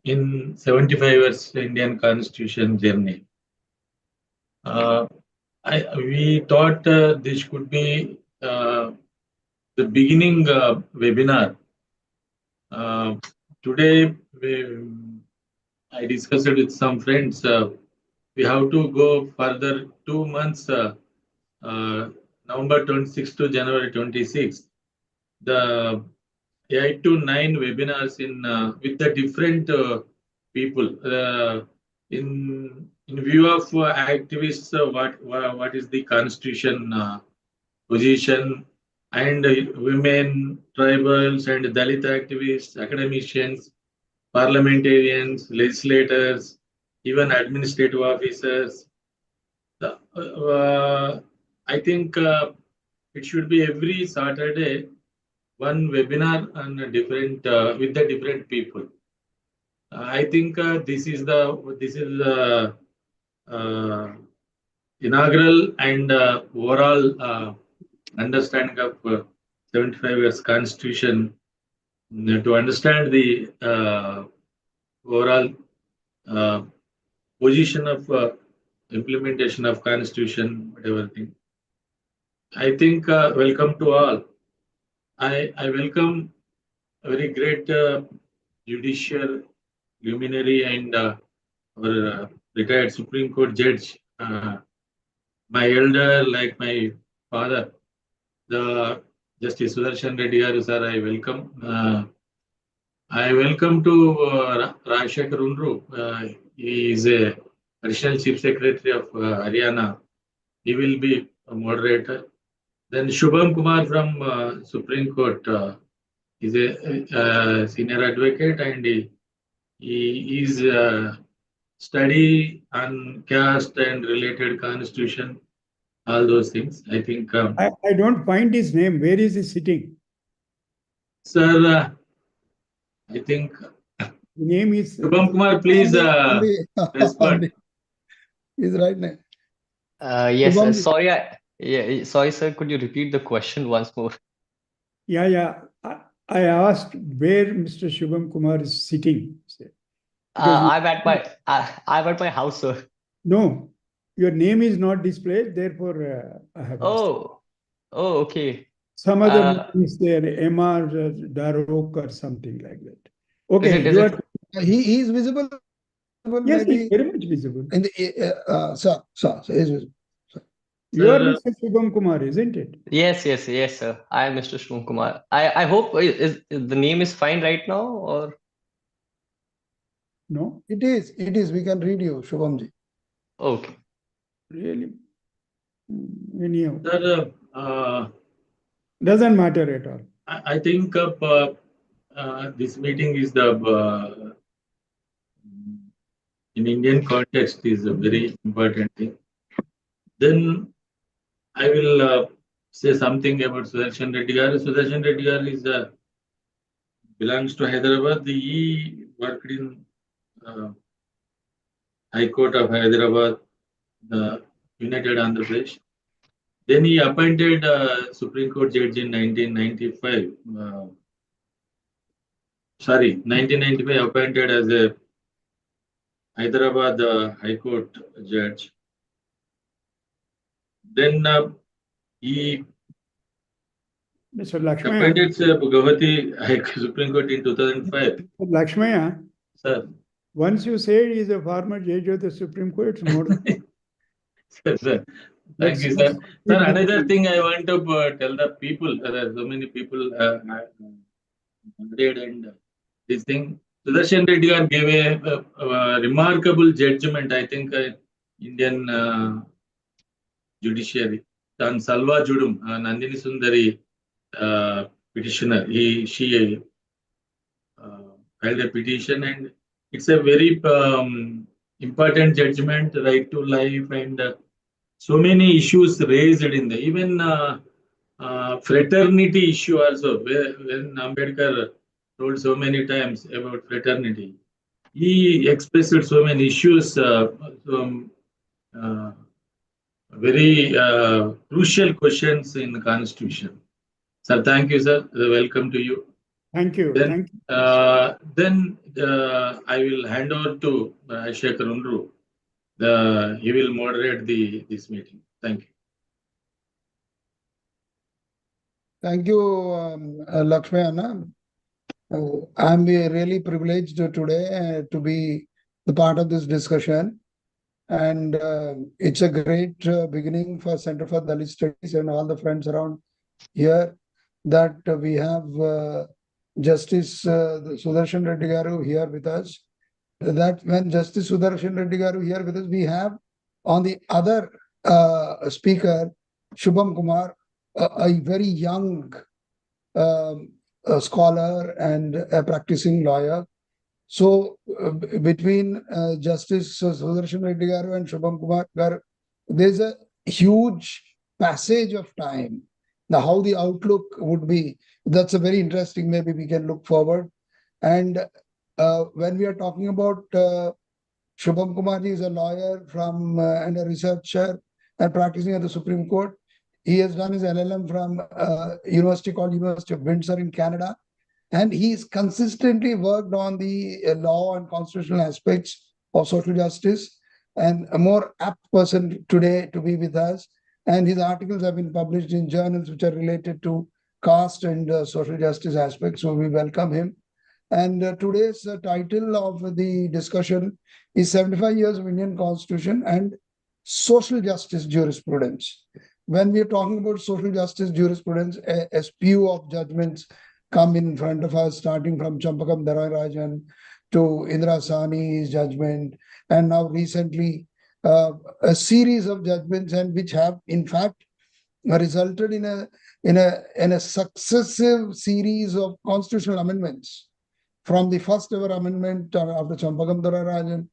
in 75 years Indian Constitution journey. We thought this could be the beginning webinar. Today, I discussed it with some friends. We have to go further 2 months, November 26th to January 26th. The 8 to 9 webinars in with the different people. In view of activists, what is the constitution position, and women, tribals, and Dalit activists, academicians, parliamentarians, legislators, even administrative officers. I think it should be every Saturday one webinar on a different with the different people. I think this is the inaugural and overall understanding of 75 years constitution, to understand the overall position of implementation of constitution, whatever thing. I think welcome to all. I welcome a very great judicial luminary and our retired Supreme Court judge, my elder, like my father, the Justice Sudershan Reddy Garu, sir. I welcome to Rajshekar Vundru. He is a Additional Chief Secretary of Haryana. He will be a moderator. Then Shubham Kumar from Supreme Court is a senior advocate, and he is study on caste and related constitution, all those things. I think. I don't find his name. Where is he sitting? Sir, I think. The name is Shubham Kumar, please respond. He's right now. Yes, sorry. Sorry, sir. Could you repeat the question once more? Yeah. I asked where Mr. Shubham Kumar is sitting. I'm at my house, sir. No, your name is not displayed. Therefore, I have. Oh, okay. Some other name is there, M.R. Darok or something like that. Okay, he is visible. Yes, he's very much visible. In the sir, he is visible. You are Mr. Shubham Kumar, isn't it? Yes, sir. I am Mr. Shubham Kumar. I hope the name is fine right now, or no? It is. We can read you, Shubhamji. Okay. Really? Anyhow. Sir, doesn't matter at all. I think this meeting is the in Indian context is a very important thing. Then I will say something about Sudershan Reddy Garu. Sudershan Reddy Garu is belongs to Hyderabad. He worked in High Court of Hyderabad, the United Andhra Pradesh. Then he appointed Supreme Court judge in 1995. 1995 appointed as a Hyderabad High Court judge. Then he Mr. Laxmaiah appointed Gauhati Supreme Court in 2005. Laxmaiah, Sir. Once you said he is a former judge of the Supreme Court, it's more. Sir. Thank you, sir. Sir, another thing I want to tell the people, there are so many people and this thing. Sudershan Reddy Garu gave a remarkable judgment, I think, Indian judiciary. On Salva Judum, Nandini Sundari petitioner, she filed a petition, and it's a very important judgment, right to life, and so many issues raised in the even fraternity issue also. When Ambedkar told so many times about fraternity, he expressed so many issues. Very crucial questions in the Constitution. Sir, thank you, sir. Welcome to you. Thank you. Then, Thank you. I will hand over to Sekhar Vundru. He will moderate this meeting. Thank you. Thank you, Laxmaiah. I'm really privileged today to be the part of this discussion. And it's a great beginning for Center for Dalit Studies and all the friends around here that we have Justice Sudershan Reddy Garu here with us. That when Justice Sudershan Reddy Garu here with us, we have on the other speaker, Shubham Kumar, a very young a scholar and a practicing lawyer. So between Justice Sudershan Reddy Garu and Shubham Kumar Garu, there's a huge passage of time. Now, how the outlook would be, that's a very interesting, maybe we can look forward. And when we are talking about Shubham Kumar is a lawyer from and a researcher and practicing at the Supreme Court. He has done his LLM from university called University of Windsor in Canada. And he's consistently worked on the law and constitutional aspects of social justice, and a more apt person today to be with us. And his articles have been published in journals which are related to caste and social justice aspects. So we welcome him. And today's title of the discussion is 75 Years of Indian Constitution and Social Justice Jurisprudence. When we are talking about social justice jurisprudence, a spew of judgments come in front of us, starting from Champakam Dr.Raja to Indra Sani's judgment, and now recently a series of judgments, and which have in fact resulted in a successive series of constitutional amendments, from the first ever amendment after Champakam Dr.Raja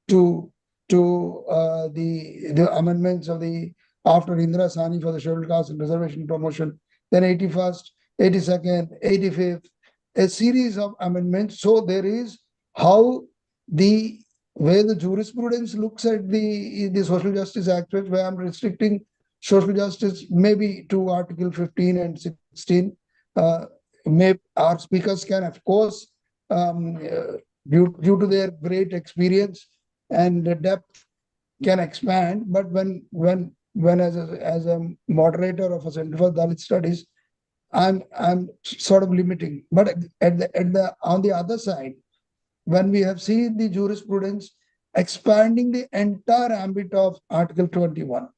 to the amendments of the after Indra Sani for the scheduled caste and reservation promotion, then 81st, 82nd, 85th, a series of amendments. So there is how the way the jurisprudence looks at the social justice aspect, where I'm restricting social justice maybe to Article 15 and 16. Our speakers can, of course, due to their great experience and depth, can expand. But when as a moderator of a Center for Dalit Studies, I'm sort of limiting. But on the other side, when we have seen the jurisprudence expanding the entire ambit of Article 21,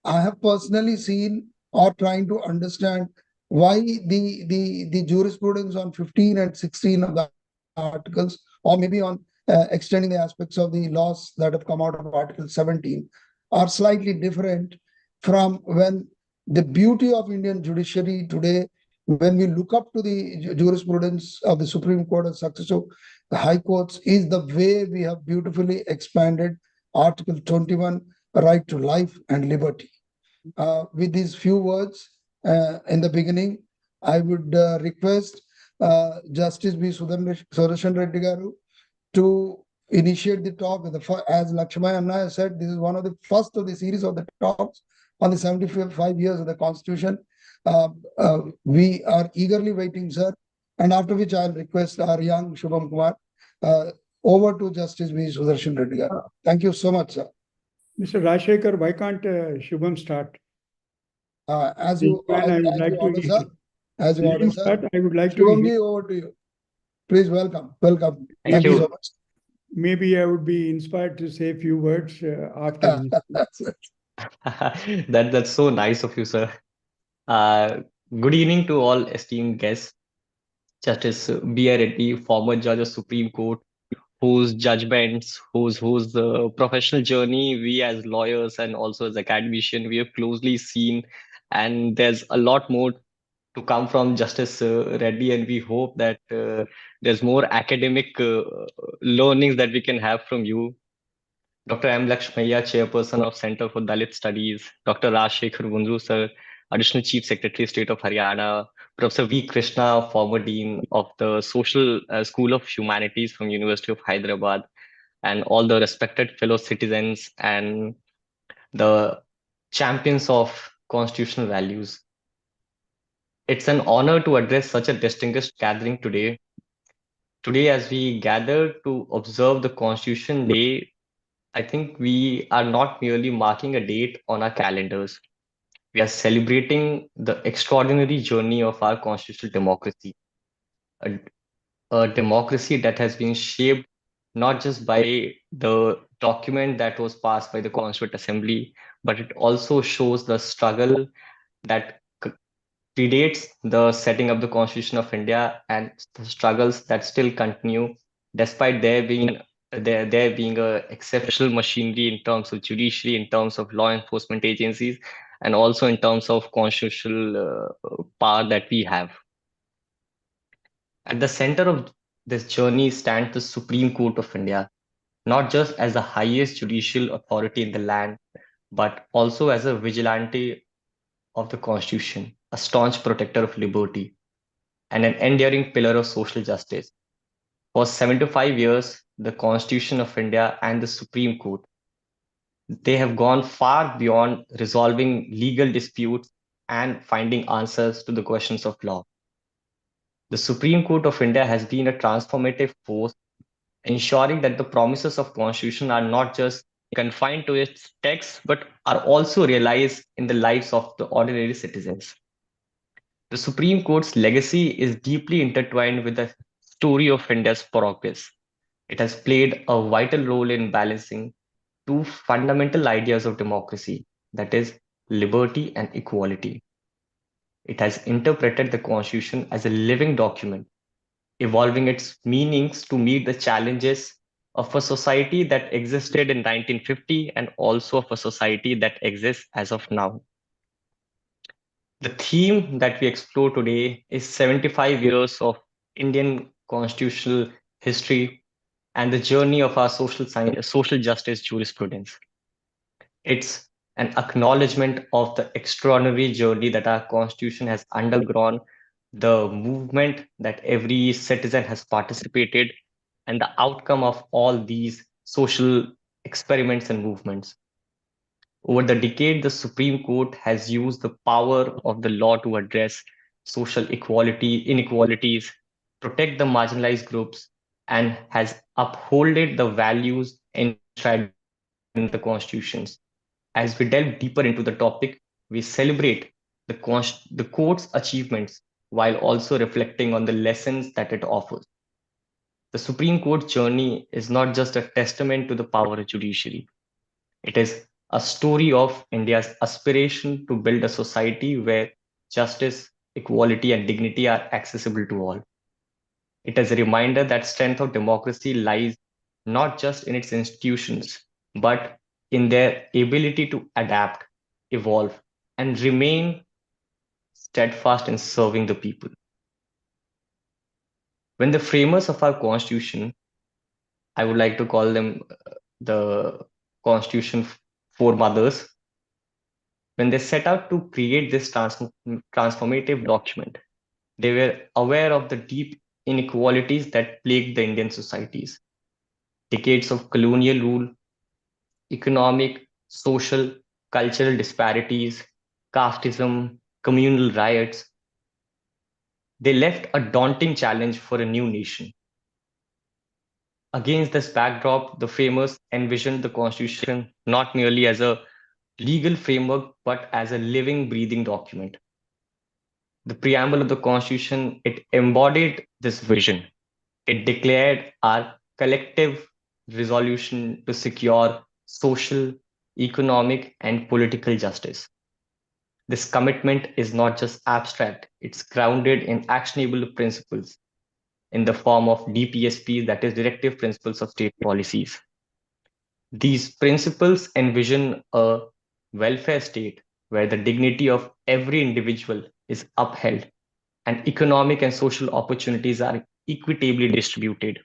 I have personally seen or trying to understand why the jurisprudence on 15 and 16 of the articles, or maybe on extending the aspects of the laws that have come out of Article 17, are slightly different from when the beauty of Indian judiciary today, when we look up to the jurisprudence of the Supreme Court and successive high courts, is the way we have beautifully expanded Article 21, right to life and liberty. With these few words in the beginning, I would request Justice V. Sudershan Reddy Garu to initiate the talk. As Laxmaiah said, this is one of the first of the series of the talks on the 75 years of the Constitution. We are eagerly waiting, sir. And after which I'll request our young Shubham Kumar over to Justice V. Sudershan Reddy Garu. Thank you so much, sir. Mr. Rajshekar, why can't Shubham start? As you order, sir. As you order, sir. I would like Shubham to. ji, over to you. Please welcome. Welcome. Thank you so much. Maybe I would be inspired to say a few words after his. That's so nice of you, sir. Good evening to all esteemed guests. Justice B.R. Reddy, former judge of Supreme Court, whose judgments, whose professional journey we as lawyers and also as academician we have closely seen, and there's a lot more to come from Justice Reddy, and we hope that there's more academic learnings that we can have from you. Dr. M. Laxmaiah, Chairperson of Center for Dalit Studies, Dr. Sekhar Vundru, sir, Additional Chief Secretary State of Haryana, Professor V.Krishna, former Dean of the Social School of Humanities from University of Hyderabad, and all the respected fellow citizens and the champions of constitutional values. It's an honor to address such a distinguished gathering today. Today, as we gather to observe the Constitution Day, I think we are not merely marking a date on our calendars. We are celebrating the extraordinary journey of our constitutional democracy, a, a democracy that has been shaped not just by the document that was passed by the Constituent Assembly, but it also shows the struggle that predates the setting of the Constitution of India and the struggles that still continue, despite there being a exceptional machinery in terms of judiciary, in terms of law enforcement agencies, and also in terms of constitutional power that we have. At the center of this journey stands the Supreme Court of India, not just as the highest judicial authority in the land, but also as a vigilante of the Constitution, a staunch protector of liberty, and an enduring pillar of social justice. For 75 years, the Constitution of India and the Supreme Court, they have gone far beyond resolving legal disputes and finding answers to the questions of law. The Supreme Court of India has been a transformative force, ensuring that the promises of Constitution are not just confined to its text, but are also realized in the lives of the ordinary citizens. The Supreme Court's legacy is deeply intertwined with the story of India's progress. It has played a vital role in balancing two fundamental ideas of democracy, that is, liberty and equality. It has interpreted the Constitution as a living document, evolving its meanings to meet the challenges of a society that existed in 1950 and also of a society that exists as of now. The theme that we explore today is 75 years of Indian constitutional history and the journey of our social justice jurisprudence. It's an acknowledgement of the extraordinary journey that our constitution has undergone, the movement that every citizen has participated, and the outcome of all these social experiments and movements. Over the decade, the Supreme Court has used the power of the law to address social inequalities, protect the marginalized groups, and has upholded the values enshrined in the constitutions. As we delve deeper into the topic, we celebrate the court's achievements while also reflecting on the lessons that it offers. The Supreme Court journey is not just a testament to the power of judiciary. It is a story of India's aspiration to build a society where justice, equality, and dignity are accessible to all. It is a reminder that strength of democracy lies not just in its institutions, but in their ability to adapt, evolve, and remain steadfast in serving the people. When the framers of our constitution, I would like to call them the constitution foremothers, when they set out to create this transformative document, they were aware of the deep inequalities that plagued the Indian societies. Decades of colonial rule, economic, social, cultural disparities, casteism, communal riots, they left a daunting challenge for a new nation. Against this backdrop, the framers envisioned the Constitution not merely as a legal framework, but as a living, breathing document. The preamble of the Constitution, it embodied this vision. It declared our collective resolution to secure social, economic, and political justice. This commitment is not just abstract, it's grounded in actionable principles in the form of DPSP, that is, Directive Principles of State Policies. These principles envision a welfare state where the dignity of every individual is upheld and economic and social opportunities are equitably distributed,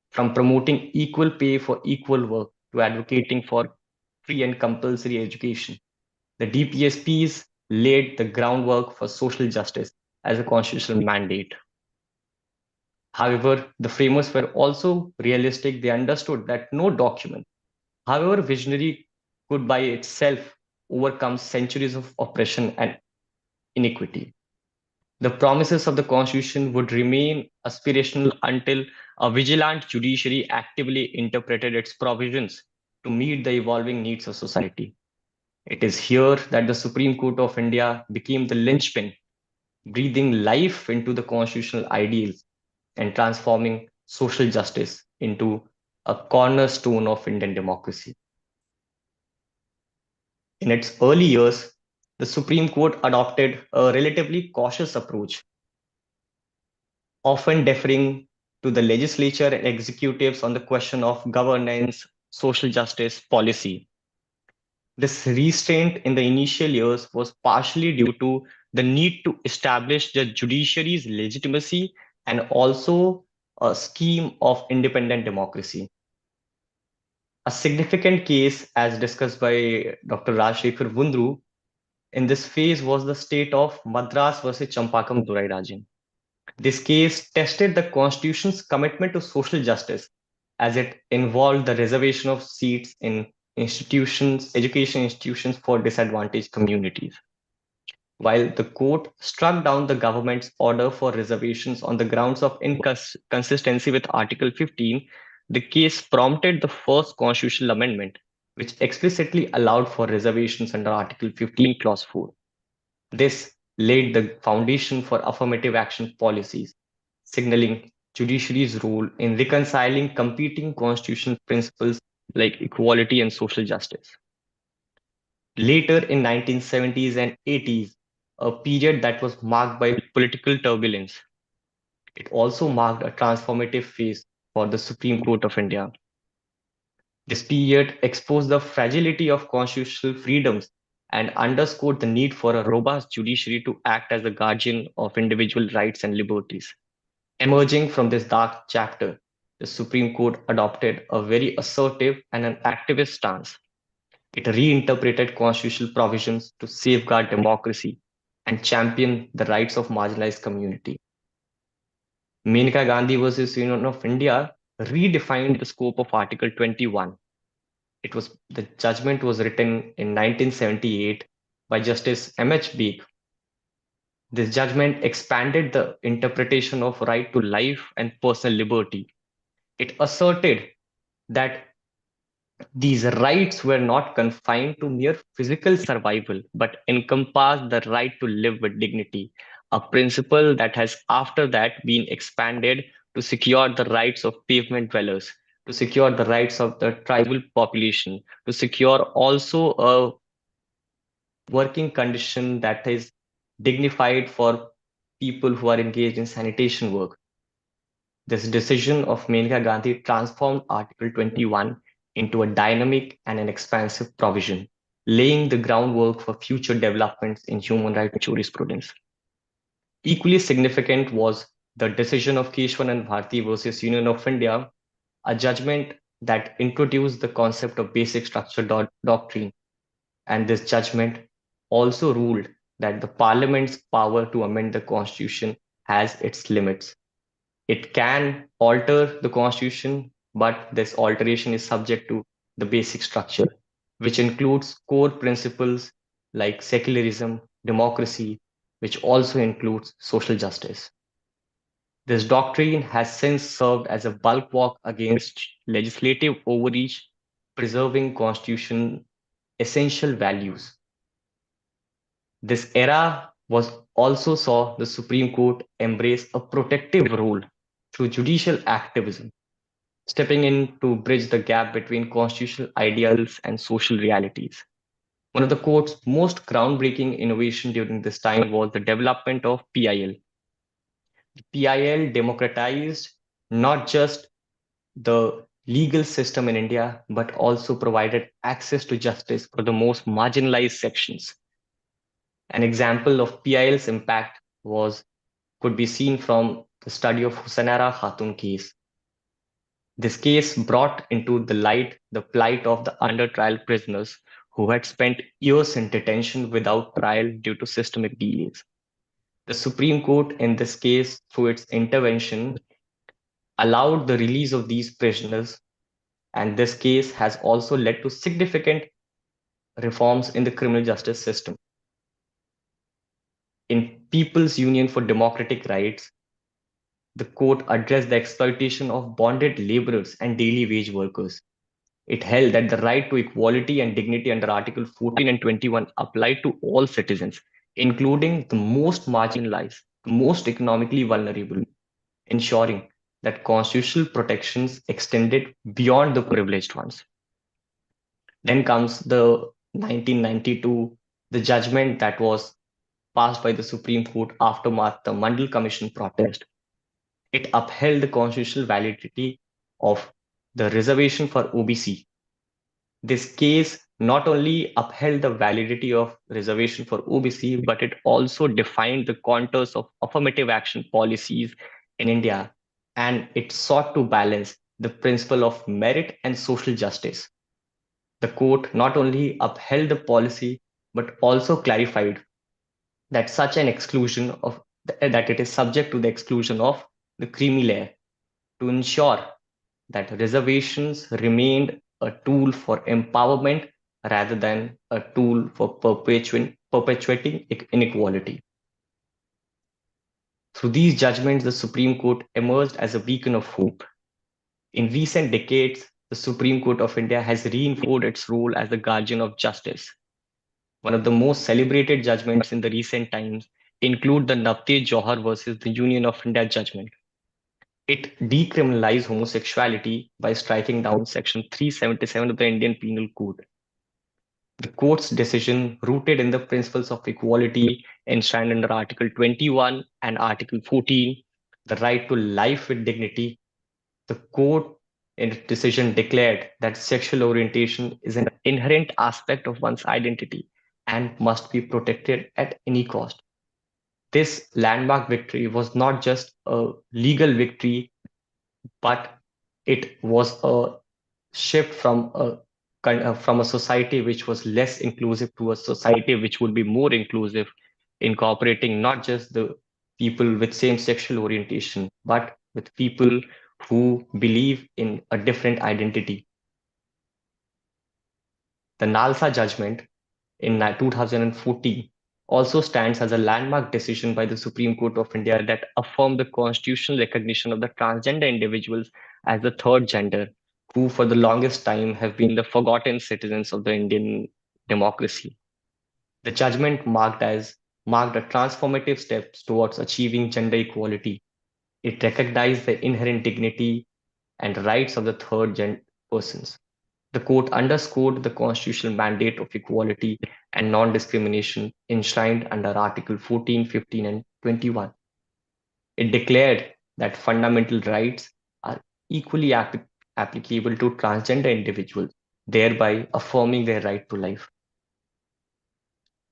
from promoting equal pay for equal work to advocating for free and compulsory education. The DPSPs laid the groundwork for social justice as a constitutional mandate. However, the framers were also realistic. They understood that no document, however visionary, could by itself overcome centuries of oppression and inequity. The promises of the Constitution would remain aspirational until a vigilant judiciary actively interpreted its provisions to meet the evolving needs of society. It is here that the Supreme Court of India became the linchpin, breathing life into the constitutional ideals and transforming social justice into a cornerstone of Indian democracy. In its early years, the Supreme Court adopted a relatively cautious approach, often deferring to the legislature and executives on the question of governance, social justice, policy. This restraint in the initial years was partially due to the need to establish the judiciary's legitimacy and also a scheme of independent democracy. A significant case, as discussed by Dr. Rajshekhar Vundru, in this phase was the state of Madras versus Champakam Durai Rajan. This case tested the Constitution's commitment to social justice as it involved the reservation of seats in institutions, education institutions for disadvantaged communities. While the court struck down the government's order for reservations on the grounds of inconsistency with Article 15, the case prompted the first constitutional amendment, which explicitly allowed for reservations under Article 15, Clause 4. This laid the foundation for affirmative action policies, signaling judiciary's role in reconciling competing constitutional principles like equality and social justice. Later in 1970s and 80s, a period that was marked by political turbulence, it also marked a transformative phase for the Supreme Court of India. This period exposed the fragility of constitutional freedoms and underscored the need for a robust judiciary to act as the guardian of individual rights and liberties. Emerging from this dark chapter, the Supreme Court adopted a very assertive and an activist stance. It reinterpreted constitutional provisions to safeguard democracy and champion the rights of marginalized community. Maneka Gandhi versus Union of India redefined the scope of Article 21. The judgment was written in 1978 by Justice M.H. Baig. This judgment expanded the interpretation of right to life and personal liberty. It asserted that these rights were not confined to mere physical survival, but encompassed the right to live with dignity, a principle that has after that been expanded to secure the rights of pavement dwellers, to secure the rights of the tribal population, to secure also a working condition that is dignified for people who are engaged in sanitation work. This decision of Maneka Gandhi transformed Article 21 into a dynamic and an expansive provision, laying the groundwork for future developments in human rights jurisprudence. Equally significant was the decision of Keshwan and Bharti versus Union of India, a judgment that introduced the concept of basic structure doctrine. And this judgment also ruled that the parliament's power to amend the constitution has its limits. It can alter the constitution, but this alteration is subject to the basic structure, which includes core principles like secularism, democracy, which also includes social justice. This doctrine has since served as a bulwark against legislative overreach, preserving constitution essential values. This era was also saw the Supreme Court embrace a protective role through judicial activism, stepping in to bridge the gap between constitutional ideals and social realities. One of the court's most groundbreaking innovation during this time was the development of PIL. PIL democratized not just the legal system in India, but also provided access to justice for the most marginalized sections. An example of PIL's impact could be seen from the study of Husainara Khatun case. This case brought into the light the plight of the under trial prisoners who had spent years in detention without trial due to systemic delays. The Supreme Court, in this case, through its intervention, allowed the release of these prisoners, and this case has also led to significant reforms in the criminal justice system. In People's Union for Democratic Rights, the court addressed the exploitation of bonded laborers and daily wage workers. It held that the right to equality and dignity under Article 14 and 21 applied to all citizens, including the most marginalized, the most economically vulnerable, ensuring that constitutional protections extended beyond the privileged ones. Then comes the 1992, the judgment that was passed by the Supreme Court aftermath the Mandal Commission protest. It upheld the constitutional validity of the reservation for OBC. This case not only upheld the validity of reservation for OBC, but it also defined the contours of affirmative action policies in India, and it sought to balance the principle of merit and social justice. The court not only upheld the policy, but also clarified that such an exclusion of that it is subject to the exclusion of the creamy layer to ensure that reservations remained a tool for empowerment rather than a tool for perpetuating inequality. Through these judgments, the Supreme Court emerged as a beacon of hope. In recent decades, the Supreme Court of India has reinforced its role as the guardian of justice. One of the most celebrated judgments in the recent times include the Navtej Johar versus the Union of India judgment. It decriminalized homosexuality by striking down Section 377 of the Indian Penal Code. The court's decision, rooted in the principles of equality enshrined under Article 21 and Article 14, the right to life with dignity, the court in its decision declared that sexual orientation is an inherent aspect of one's identity and must be protected at any cost. This landmark victory was not just a legal victory, but it was a shift from a society which was less inclusive to a society which would be more inclusive, incorporating not just the people with same sexual orientation, but with people who believe in a different identity. The Nalsa judgment in 2014 also stands as a landmark decision by the Supreme Court of India that affirmed the constitutional recognition of the transgender individuals as the third gender, who for the longest time have been the forgotten citizens of the Indian democracy. The judgment marked a transformative steps towards achieving gender equality. It recognized the inherent dignity and rights of the third persons. The court underscored the constitutional mandate of equality and non-discrimination enshrined under Article 14, 15, and 21. It declared that fundamental rights are equally applicable to transgender individuals, thereby affirming their right to life.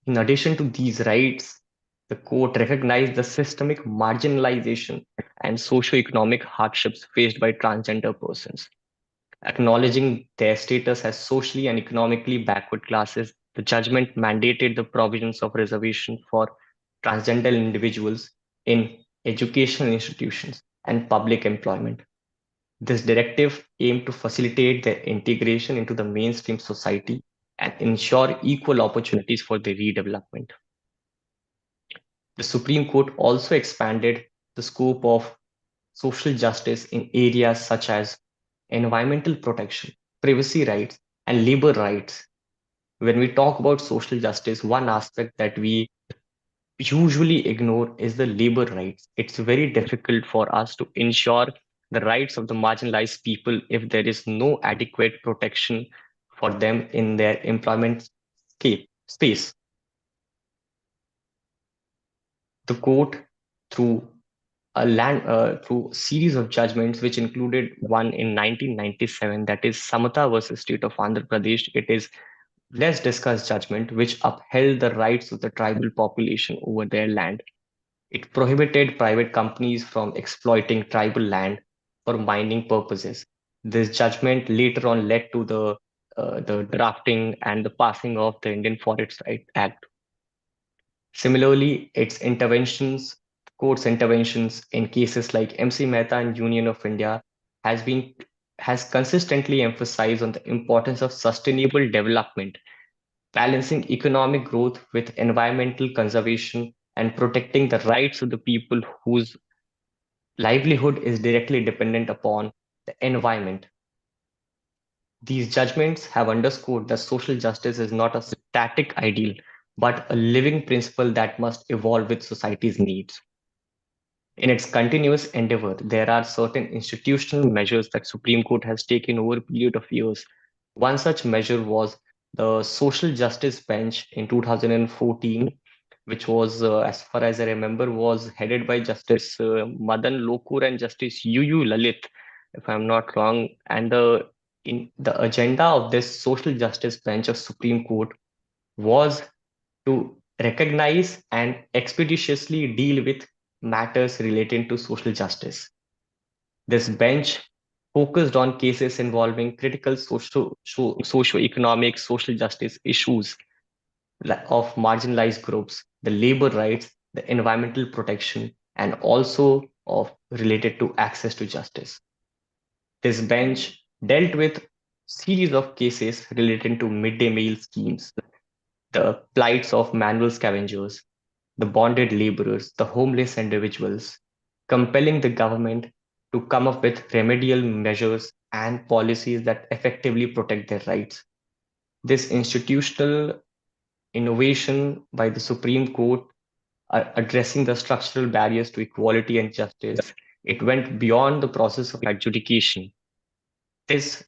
In addition to these rights, the court recognized the systemic marginalization and socioeconomic hardships faced by transgender persons. Acknowledging their status as socially and economically backward classes, the judgment mandated the provisions of reservation for transgender individuals in educational institutions and public employment. This directive aimed to facilitate their integration into the mainstream society and ensure equal opportunities for their redevelopment. The Supreme Court also expanded the scope of social justice in areas such as environmental protection, privacy rights, and labor rights. When we talk about social justice, one aspect that we usually ignore is the labor rights. It's very difficult for us to ensure the rights of the marginalized people if there is no adequate protection for them in their employment space. The court, through through series of judgments, which included one in 1997, that is Samata versus State of Andhra Pradesh. It is less discussed judgment, which upheld the rights of the tribal population over their land. It prohibited private companies from exploiting tribal land for mining purposes. This judgment later on led to the drafting and the passing of the Indian Forest Rights Act. Similarly, court's interventions in cases like MC Mehta and Union of India has consistently emphasized on the importance of sustainable development, balancing economic growth with environmental conservation and protecting the rights of the people whose livelihood is directly dependent upon the environment. These judgments have underscored that social justice is not a static ideal, but a living principle that must evolve with society's needs. In its continuous endeavor, there are certain institutional measures that Supreme Court has taken over a period of years. One such measure was the Social Justice Bench in 2014, which was, as far as I remember, was headed by Justice Madan Lokur and Justice UU Lalit, if I'm not wrong. And the agenda of this Social Justice Bench of Supreme Court was to recognize and expeditiously deal with matters relating to social justice. This bench focused on cases involving critical socio-economic social justice issues of marginalized groups, the labor rights, the environmental protection, and also of related to access to justice. This bench dealt with series of cases relating to midday meal schemes, the plights of manual scavengers, the bonded laborers, the homeless individuals, compelling the government to come up with remedial measures and policies that effectively protect their rights. This institutional innovation by the Supreme Court addressing the structural barriers to equality and justice, it went beyond the process of adjudication. This,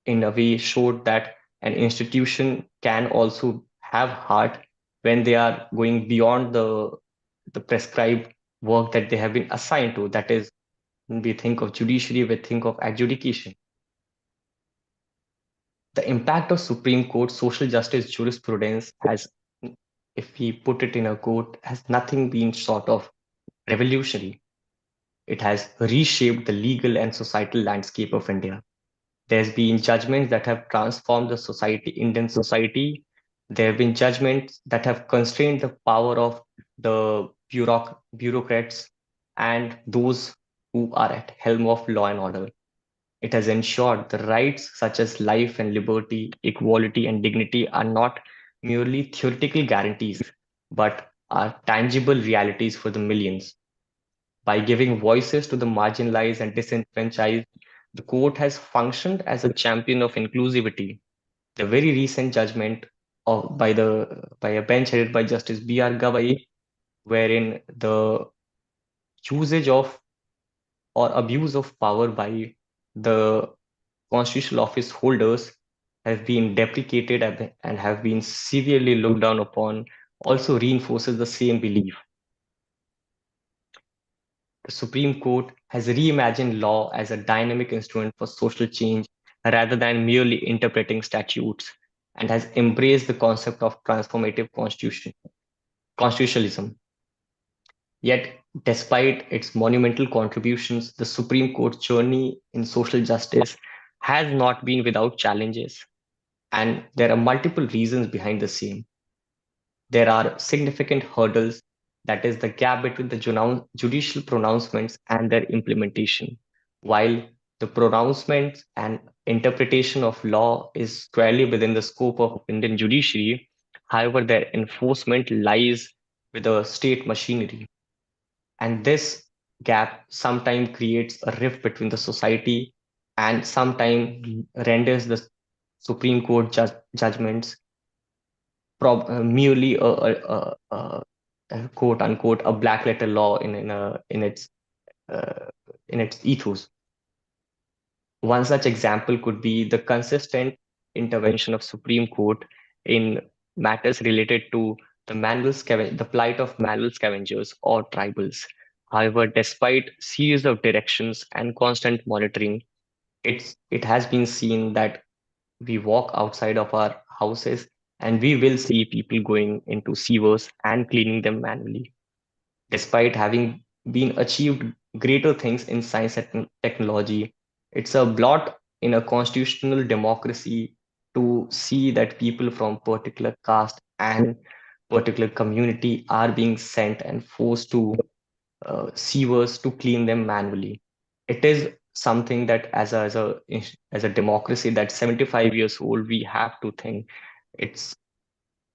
in a way, showed that an institution can also have heart when they are going beyond the prescribed work that they have been assigned to. That is, when we think of judiciary, we think of adjudication. The impact of Supreme Court social justice jurisprudence has, if we put it in a quote, has nothing been short of revolutionary. It has reshaped the legal and societal landscape of India. There's been judgments that have transformed the society, Indian society. There have been judgments that have constrained the power of the bureaucrats and those who are at helm of law and order. It has ensured the rights such as life and liberty, equality and dignity are not merely theoretical guarantees, but are tangible realities for the millions. By giving voices to the marginalized and disenfranchised, the court has functioned as a champion of inclusivity. The very recent judgment by a bench headed by Justice B.R. Gavai, wherein the usage of or abuse of power by the constitutional office holders have been deprecated and have been severely looked down upon, also reinforces the same belief. The Supreme Court has reimagined law as a dynamic instrument for social change rather than merely interpreting statutes, and has embraced the concept of transformative constitutionalism. Yet, despite its monumental contributions, the Supreme Court's journey in social justice has not been without challenges, and there are multiple reasons behind the same. There are significant hurdles, that is, the gap between the judicial pronouncements and their implementation. While the pronouncements and interpretation of law is squarely within the scope of Indian judiciary, however, their enforcement lies with the state machinery. And this gap sometimes creates a rift between the society and sometimes renders the Supreme Court judgments merely a quote unquote a black letter law uh, in its ethos. One such example could be the consistent intervention of Supreme Court in matters related to the plight of manual scavengers or tribals. However, despite series of directions and constant monitoring, it has been seen that we walk outside of our houses and we will see people going into sewers and cleaning them manually. Despite having been achieved greater things in science and technology, it's a blot in a constitutional democracy to see that people from particular caste and particular community are being sent and forced to sewers to clean them manually. It is something that as a democracy that's 75 years old, we have to think it's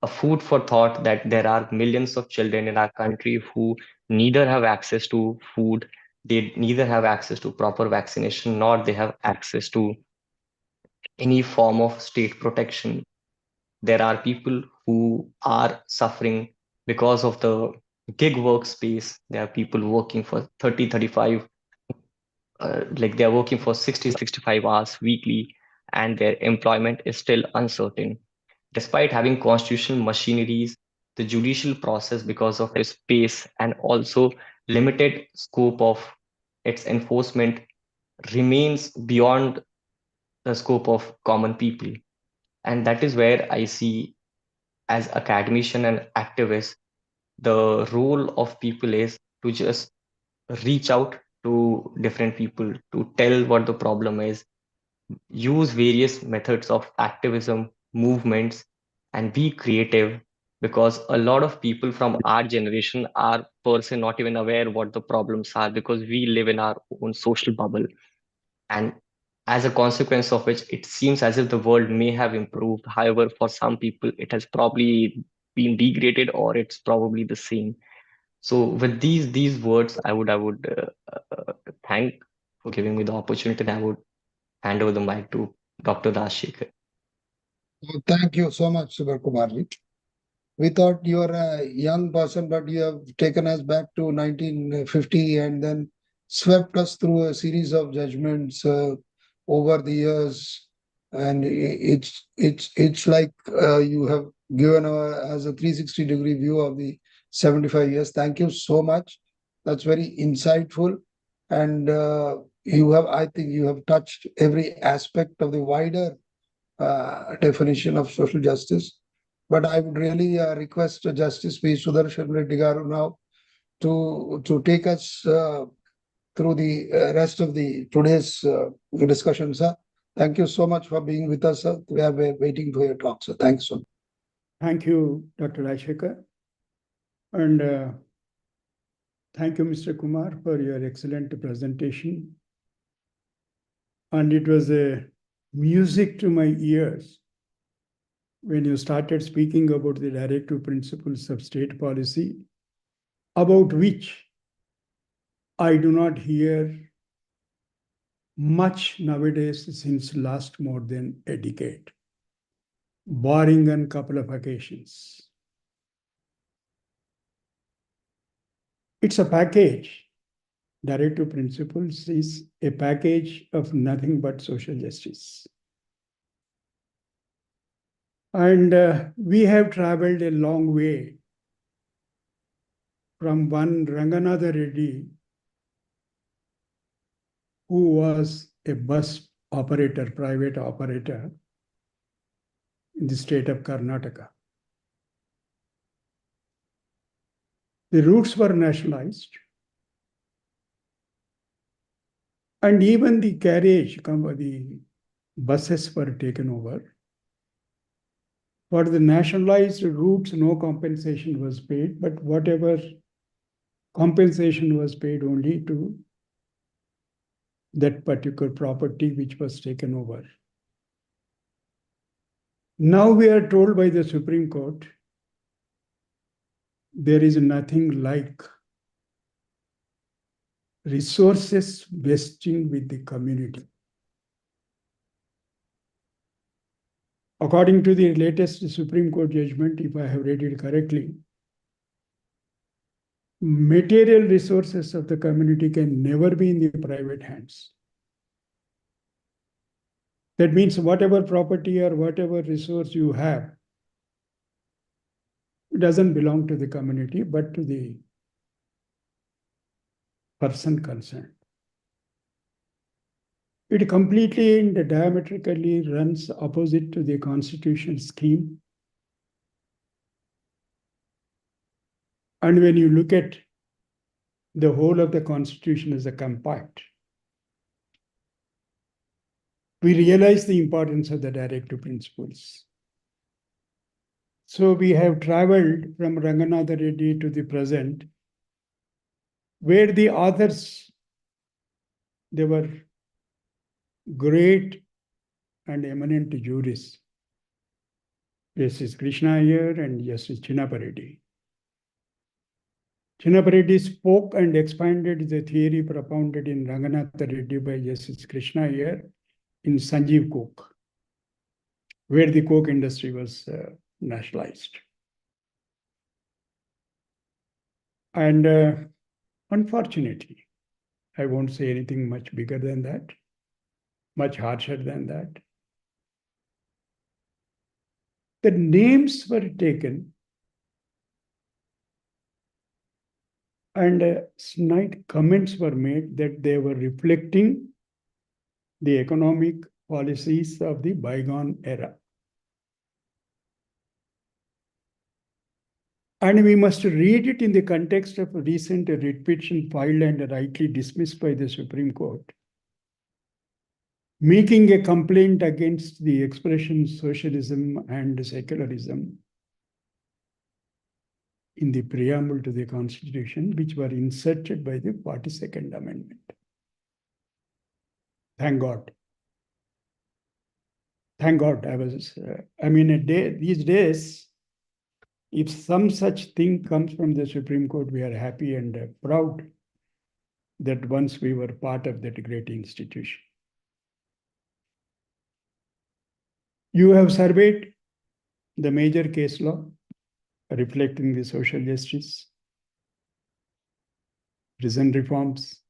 a food for thought that there are millions of children in our country who neither have access to food, they neither have access to proper vaccination, nor they have access to any form of state protection. There are people who are suffering because of the gig workspace. There are people working for 30, 35, like they're working for 60, 65 hours weekly, and their employment is still uncertain. Despite having constitutional machineries, the judicial process, because of its pace and also limited scope of its enforcement, remains beyond the scope of common people. And that is where I see, as academician and activist, the role of people is to just reach out to different people, to tell what the problem is, use various methods of activism, movements, and be creative, because a lot of people from our generation are per se not even aware what the problems are, because we live in our own social bubble. And as a consequence of which, it seems as if the world may have improved. However, for some people, it has probably been degraded, or it's probably the same. So with these words, I would thank for giving me the opportunity, and I would hand over the mic to Dr. Raj. Thank you so much, Subir Kumarji. We thought you are a young person, but you have taken us back to 1950 and then swept us through a series of judgments over the years. And it's like you have given us a 360-degree view of the 75 years. Thank you so much. That's very insightful. And I think you have touched every aspect of the wider definition of social justice. But I would really request Justice P. Sudershan Reddy Garu now to take us through the rest of the today's discussion, sir. Thank you so much for being with us, sir. We are waiting for your talk, sir. Thanks so much. Thank you, Dr. Raja. And thank you, Mr. Kumar, for your excellent presentation. And it was a music to my ears when you started speaking about the directive principles of state policy, about which I do not hear much nowadays since last more than a decade, barring a couple of occasions. It's a package. Directive principles is a package of nothing but social justice. And we have traveled a long way from one Ranganatha Reddy, who was a bus operator, private operator in the state of Karnataka. The routes were nationalized, and even the carriage, the buses were taken over. For the nationalized routes, no compensation was paid, but whatever compensation was paid only to that particular property which was taken over. Now we are told by the Supreme Court there is nothing like resources vesting with the community. According to the latest Supreme Court judgment, if I have read it correctly, material resources of the community can never be in the private hands. That means whatever property or whatever resource you have, it doesn't belong to the community, but to the person concerned. It completely and diametrically runs opposite to the constitutional scheme. And when you look at the whole of the constitution as a compact, we realize the importance of the directive principles. So we have traveled from Ranganatha Reddy to the present, where the authors, they were great and eminent jurists. Justice Krishna Iyer and Justice Reddy. Reddy spoke and expanded the theory propounded in Ranganatha Reddy by Justice Krishna Iyer in Sanjeev Coke, where the coke industry was nationalized. And unfortunately, I won't say anything much bigger than that, much harsher than that. The names were taken and snide comments were made that they were reflecting the economic policies of the bygone era. And we must read it in the context of a recent writ petition filed and rightly dismissed by the Supreme Court, making a complaint against the expression socialism and secularism in the preamble to the Constitution, which were inserted by the 42nd Amendment. Thank God. Thank God. These days, if some such thing comes from the Supreme Court, we are happy and proud that once we were part of that great institution. You have surveyed the major case law reflecting the social justice, prison reforms,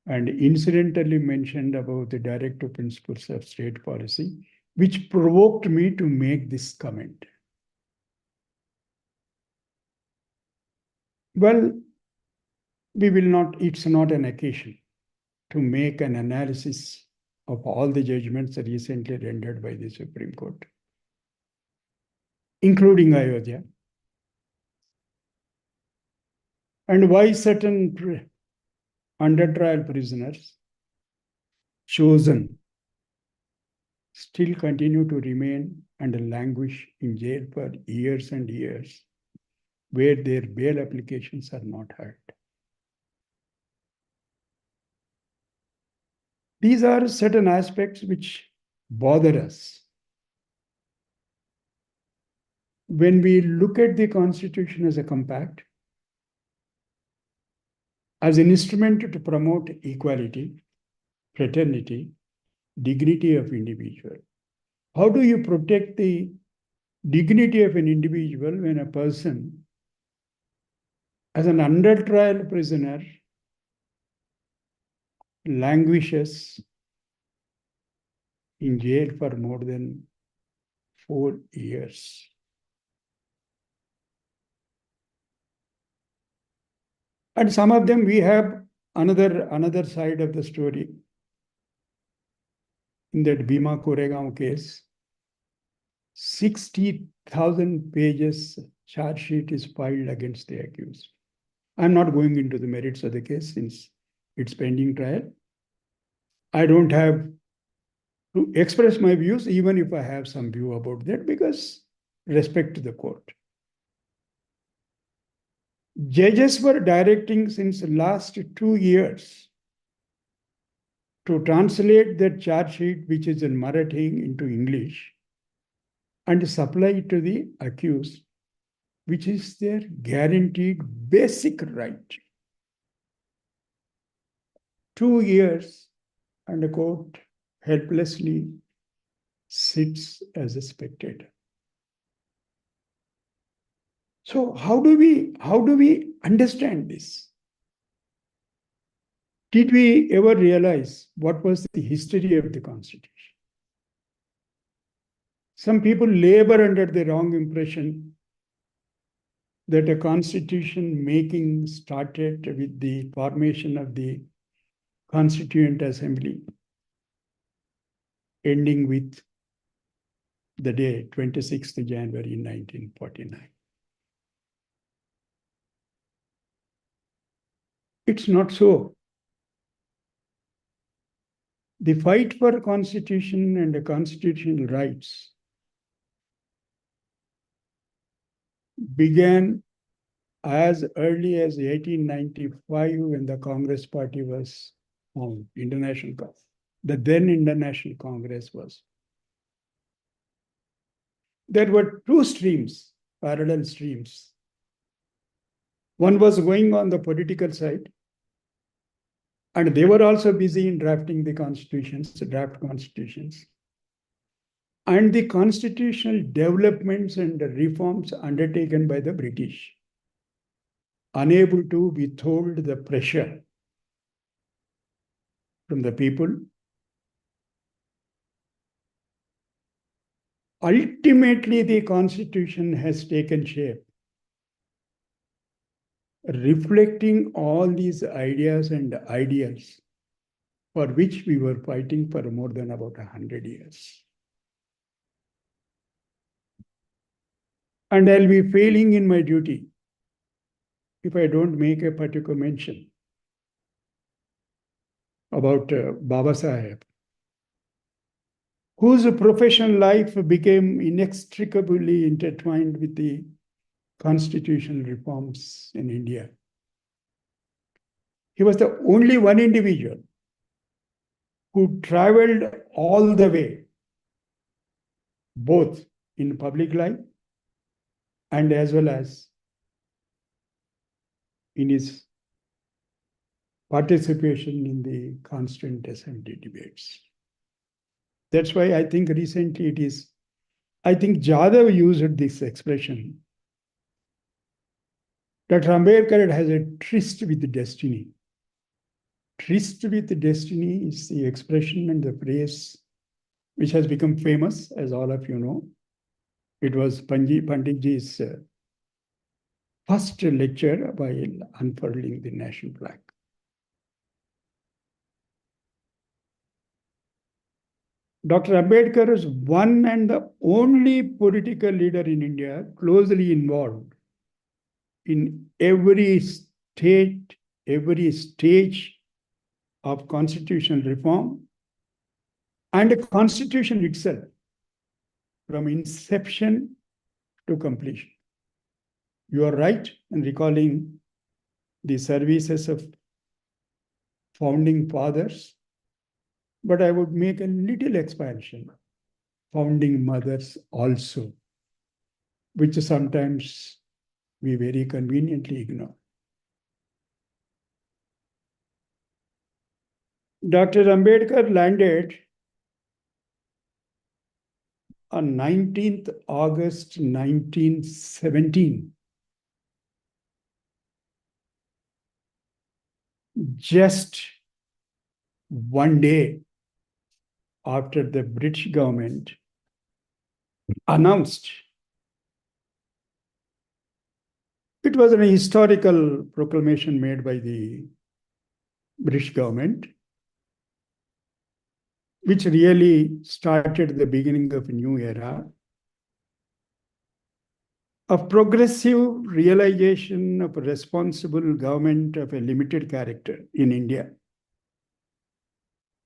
and incidentally mentioned about the directive principles of state policy, which provoked me to make this comment. Well, it's not an occasion to make an analysis of all the judgments recently rendered by the Supreme Court, including Ayodhya, and why certain under trial prisoners chosen still continue to remain and languish in jail for years and years, where their bail applications are not heard. These are certain aspects which bother us. When we look at the Constitution as a compact, as an instrument to promote equality, fraternity, dignity of individual, how do you protect the dignity of an individual when a person, as an under trial prisoner, languishes in jail for more than 4 years? And some of them, we have another side of the story. In that Bhima Koregaon case, 60,000 pages charge sheet is filed against the accused. I'm not going into the merits of the case since it's pending trial. I don't have to express my views, even if I have some view about that, because respect to the court. Judges were directing since the last 2 years to translate that charge sheet, which is in Marathi, into English and supply it to the accused, which is their guaranteed basic right. 2 years, and the court helplessly sits as a spectator. So how do we understand this? Did we ever realize what was the history of the Constitution? Some people labor under the wrong impression that a Constitution making started with the formation of the Constituent Assembly, ending with the day 26th January 1949. It's not so. The fight for Constitution and the constitutional rights began as early as 1895 when the Congress Party was formed, International Congress. The then International Congress was. there were two streams, parallel streams. One was going on the political side, and they were also busy in drafting the constitutions, the draft constitutions. And the constitutional developments and the reforms undertaken by the British, unable to withhold the pressure from the people. Ultimately, the constitution has taken shape, reflecting all these ideas and ideals for which we were fighting for more than about 100 years. And I'll be failing in my duty if I don't make a particular mention about Baba Saheb, whose professional life became inextricably intertwined with the constitutional reforms in India. He was the only one individual who traveled all the way, both in public life and as well as in his participation in the Constituent Assembly debates. That's why I think recently I think Jadhav used this expression. Dr. Ambedkar has a tryst with destiny. Tryst with destiny is the expression and the phrase which has become famous, as all of you know. It was Panditji's first lecture while unfurling the national flag. Dr. Ambedkar is one and the only political leader in India closely involved in every stage of constitutional reform and the constitution itself, from inception to completion. You are right in recalling the services of founding fathers, but I would make a little expansion, founding mothers also, which sometimes we very conveniently ignore. Dr. Ambedkar landed on 19th August 1917, just one day after the British government announced. It was an historical proclamation made by the British government, which really started the beginning of a new era of progressive realization of a responsible government of a limited character in India.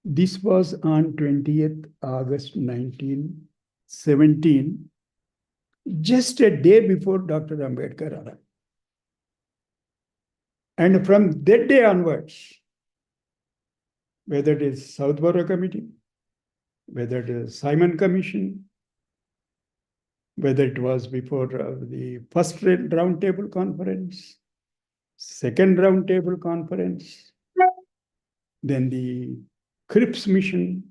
This was on 20th August 1917, just a day before Dr. Ambedkar arrived. And from that day onwards, whether it is Southborough Committee, whether it is Simon Commission, whether it was before the first roundtable conference, second roundtable conference, then the Cripps mission,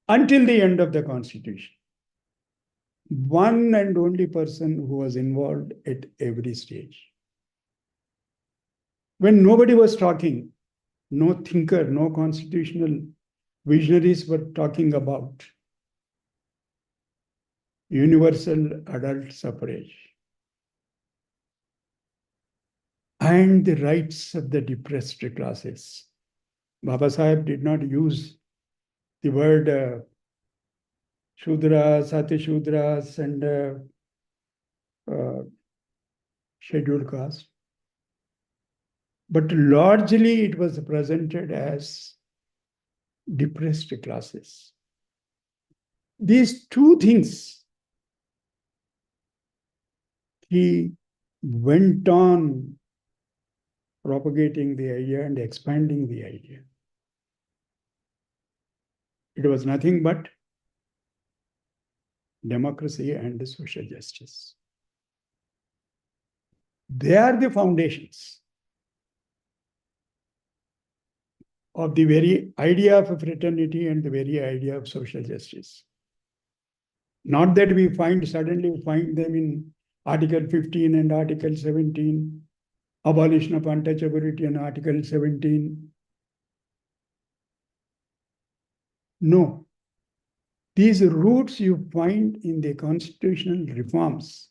until the end of the Constitution. One and only person who was involved at every stage. When nobody was talking, no thinker, no constitutional visionaries were talking about universal adult suffrage and the rights of the depressed classes. Baba Saheb did not use the word Shudras, Ati Shudras, and scheduled caste. But largely it was presented as depressed classes. These two things he went on propagating the idea and expanding the idea. It was nothing but democracy, and social justice. They are the foundations of the very idea of fraternity and the very idea of social justice. Not that we suddenly find them in Article 15 and Article 17, abolition of untouchability in Article 17. No. These roots you find in the constitutional reforms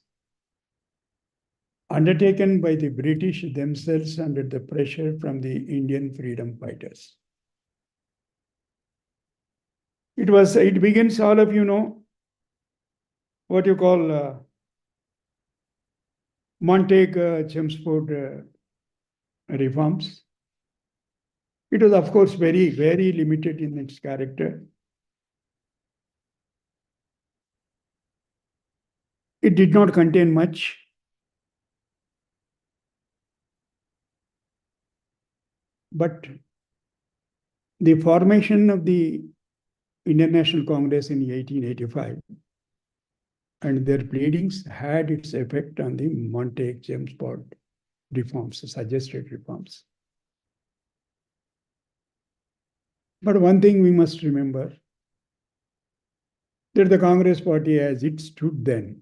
undertaken by the British themselves under the pressure from the Indian freedom fighters. It begins, all of you know, what you call Montague-Chelmsford reforms. It was, of course, very, very limited in its character. It did not contain much. But the formation of the Indian National Congress in 1885 and their pleadings had its effect on the Montague-Chelmsford reforms, suggested reforms. But one thing we must remember, that the Congress Party as it stood then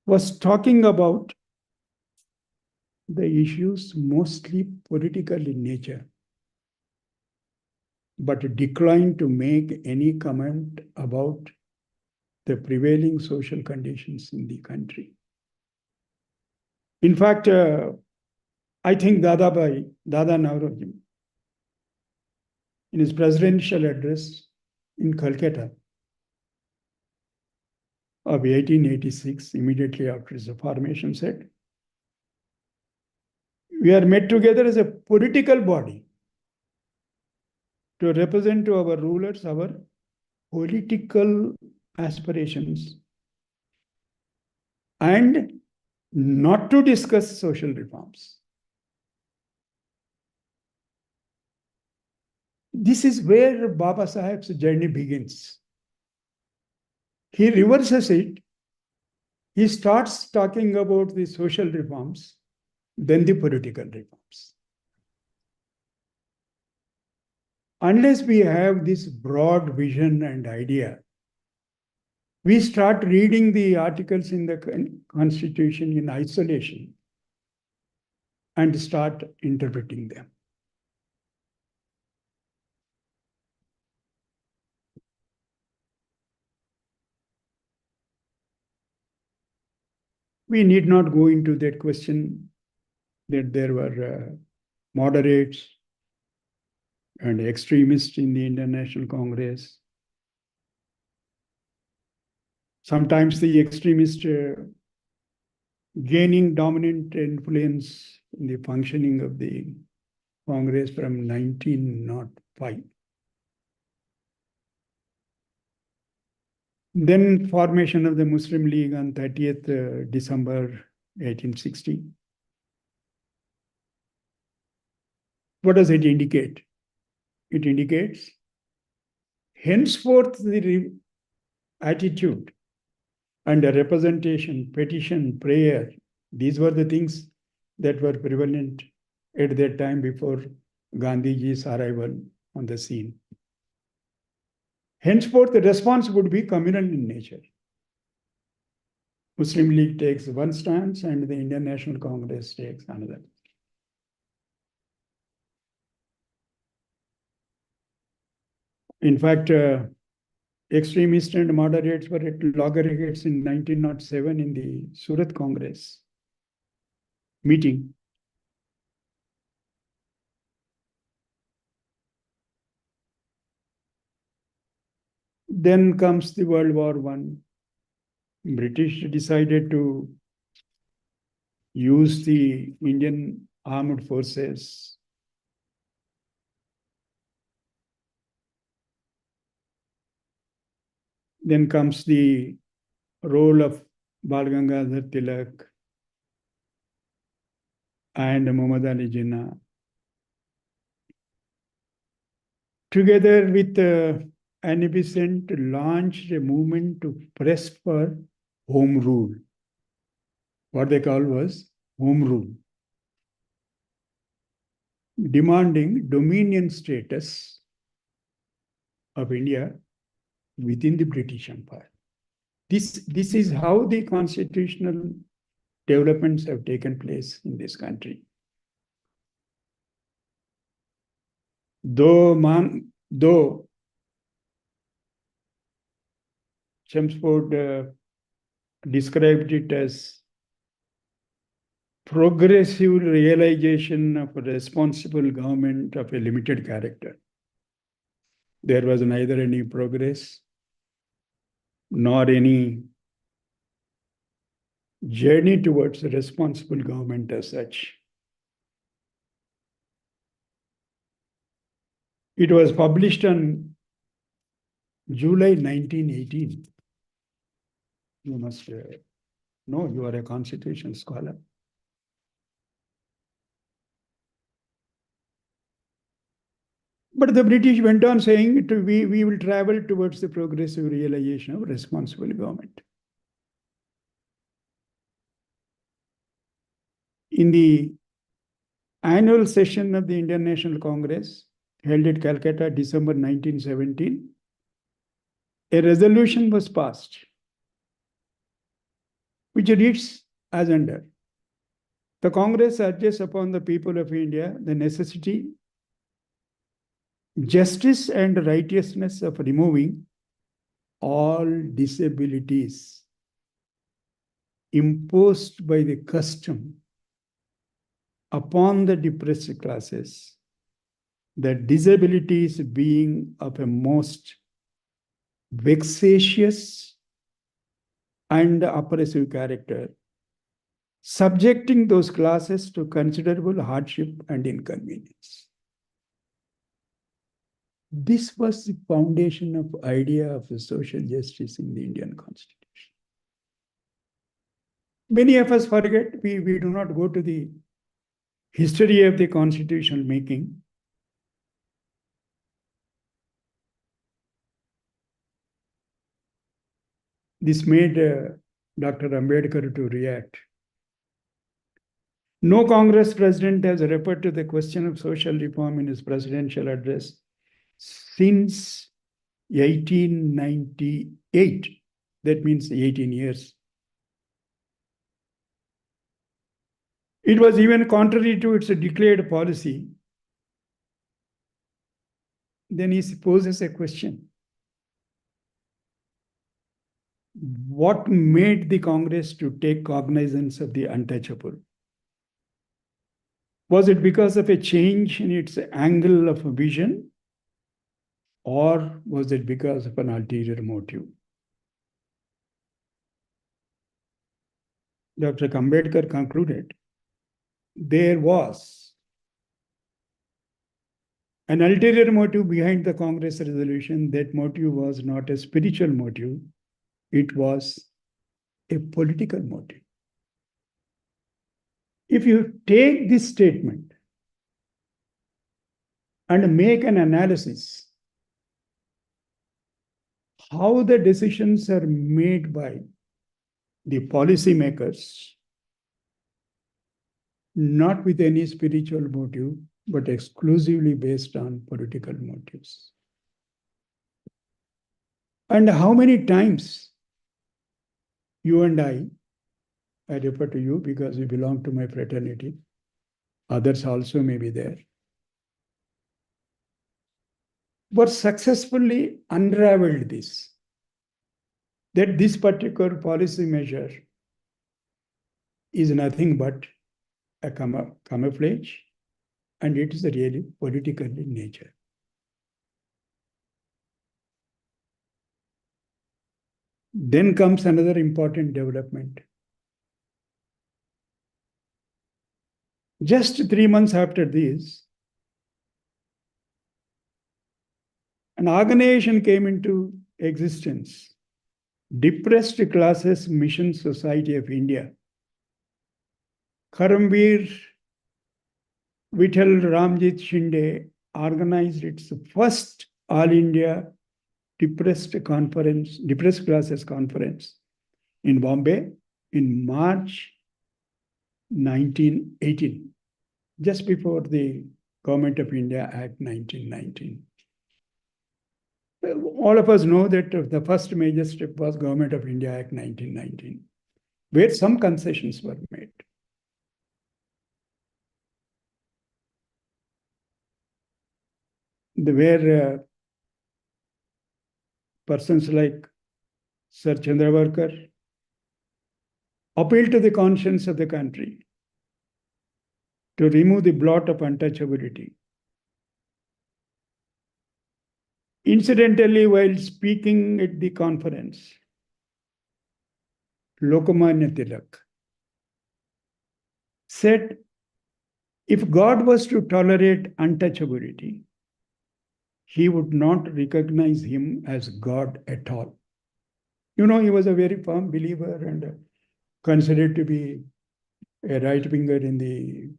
was talking about the issues mostly political in nature, but declined to make any comment about the prevailing social conditions in the country. In fact, I think Dada Nauroji, in his presidential address in Calcutta of 1886, immediately after his formation, said, "We are met together as a political body to represent to our rulers our political aspirations and not to discuss social reforms." This is where Baba Saheb's journey begins. He reverses it. He starts talking about the social reforms, then the political reforms. Unless we have this broad vision and idea, we start reading the articles in the Constitution in isolation and start interpreting them. We need not go into that question that there were moderates and extremists in the Indian National Congress. Sometimes the extremists gaining dominant influence in the functioning of the Congress from 1905. Then formation of the Muslim League on 30th December 1860. What does it indicate? It indicates henceforth the attitude and the representation, petition, prayer, these were the things that were prevalent at that time before Gandhiji's arrival on the scene. Henceforth, the response would be communal in nature. Muslim League takes one stance and the Indian National Congress takes another. In fact, extremists and moderates were at loggerheads in 1907 in the Surat Congress meeting. Then comes the World War I. British decided to use the Indian armed forces Then comes the role of Bal Gangadhar Tilak and Muhammad Ali Jinnah. Together with Anibiscent launched a movement to press for home rule. What they call was home rule, demanding dominion status of India within the British Empire. This is how the constitutional developments have taken place in this country. Though Chelmsford described it as progressive realization of a responsible government of a limited character. There was neither any progress nor any journey towards a responsible government as such. It was published on July 1918. You must know, you are a constitution scholar. But the British went on saying we will travel towards the progressive realization of responsible government. In the annual session of the Indian National Congress, held at Calcutta, December 1917, a resolution was passed, which reads as under: the Congress urges upon the people of India the necessity, justice and righteousness of removing all disabilities imposed by the custom upon the depressed classes, the disabilities being of a most vexatious and oppressive character, subjecting those classes to considerable hardship and inconvenience. This was the foundation of idea of social justice in the Indian Constitution. Many of us forget, we do not go to the history of the constitutional making. This made Dr. Ambedkar to react. No Congress president has referred to the question of social reform in his presidential address since 1898. That means 18 years. It was even contrary to its declared policy. Then he poses a question. What made the Congress to take cognizance of the untouchable? Was it because of a change in its angle of vision? Or was it because of an ulterior motive? Dr. Ambedkar concluded, there was an ulterior motive behind the Congress resolution. That motive was not a spiritual motive, it was a political motive. If you take this statement and make an analysis, how the decisions are made by the policymakers, not with any spiritual motive, but exclusively based on political motives. And how many times you and I refer to you because you belong to my fraternity, others also may be there, but successfully unraveled this, that this particular policy measure is nothing but a camouflage, and it is really political in nature. Then comes another important development. Just 3 months after this, an organization came into existence, Depressed Classes Mission Society of India. Karamveer Vittal Ramjit Shinde organized its first All India depressed classes conference in Bombay in March 1918, just before the Government of India Act 1919. All of us know that the first major step was Government of India Act 1919, where some concessions were made. Where persons like Sir Chandravarkar appealed to the conscience of the country to remove the blot of untouchability. Incidentally, while speaking at the conference, Lokmanya Tilak said, if God was to tolerate untouchability, he would not recognize him as God at all. You know, he was a very firm believer and considered to be a right-winger in the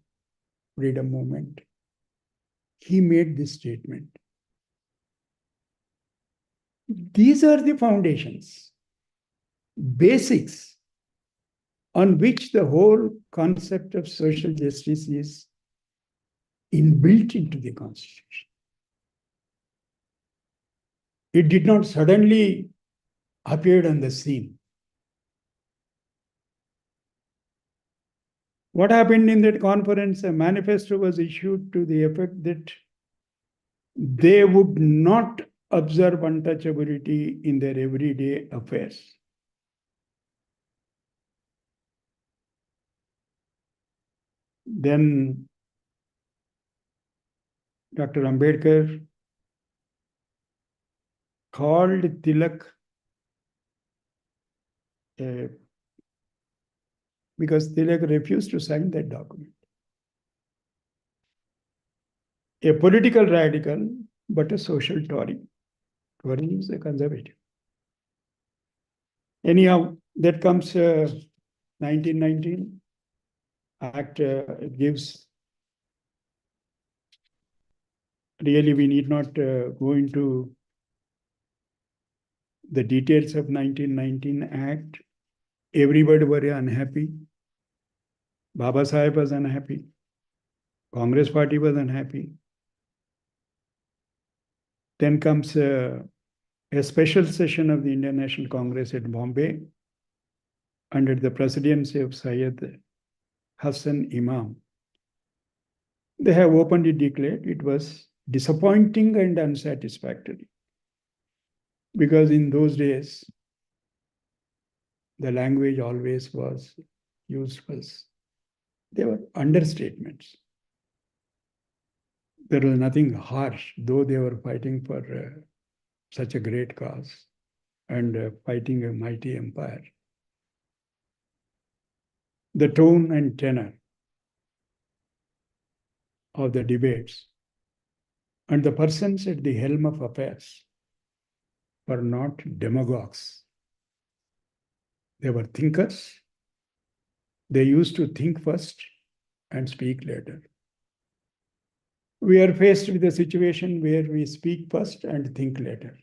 freedom movement. He made this statement. These are the foundations, basics on which the whole concept of social justice is inbuilt into the Constitution. It did not suddenly appear on the scene. What happened in that conference? A manifesto was issued to the effect that they would not observe untouchability in their everyday affairs. Then Dr. Ambedkar called Tilak because Tilak refused to sign that document. A political radical, but a social Tory. Tory is a conservative. Anyhow, that comes 1919 Act. It gives. Really, we need not go into the details of 1919 Act. Everybody were unhappy. Baba Saheb was unhappy. Congress party was unhappy. Then comes a special session of the Indian National Congress at Bombay under the presidency of Syed Hassan Imam. They have openly declared it was disappointing and unsatisfactory. Because in those days, the language always was used was, they were understatements. There was nothing harsh, though they were fighting for such a great cause and fighting a mighty empire. The tone and tenor of the debates and the persons at the helm of affairs were not demagogues. They were thinkers. They used to think first and speak later. We are faced with a situation where we speak first and think later.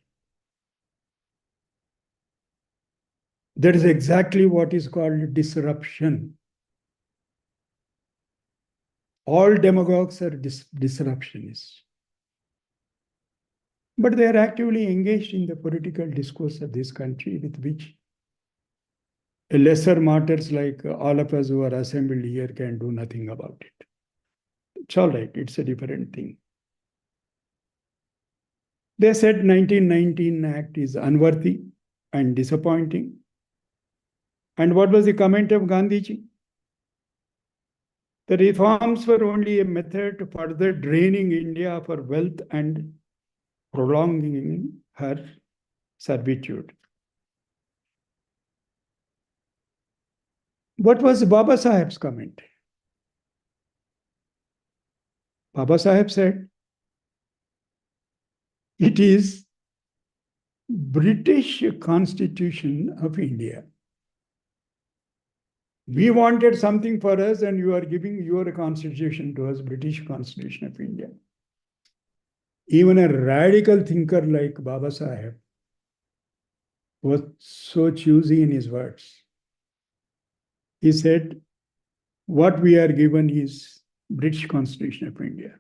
That is exactly what is called disruption. All demagogues are disruptionists. But they are actively engaged in the political discourse of this country, with which lesser martyrs like all of us who are assembled here can do nothing about it. It's all right, it's a different thing. They said 1919 Act is unworthy and disappointing. And what was the comment of Gandhiji? The reforms were only a method to further draining India for wealth and prolonging her servitude. What was Baba Saheb's comment? Baba Saheb said, it is British Constitution of India. We wanted something for us and you are giving your constitution to us, British Constitution of India. Even a radical thinker like Baba Saheb was so choosy in his words. He said, what we are given is British Constitution of India.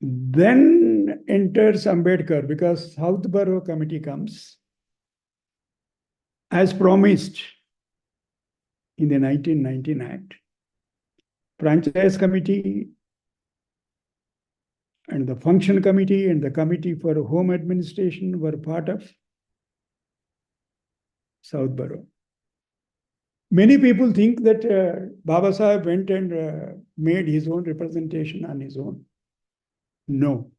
Then enters Ambedkar, because Southborough Committee comes as promised in the 1919 Act. Franchise Committee and the Function Committee and the Committee for Home Administration were part of Southborough. Many people think that Baba Sahib went and made his own representation on his own. No.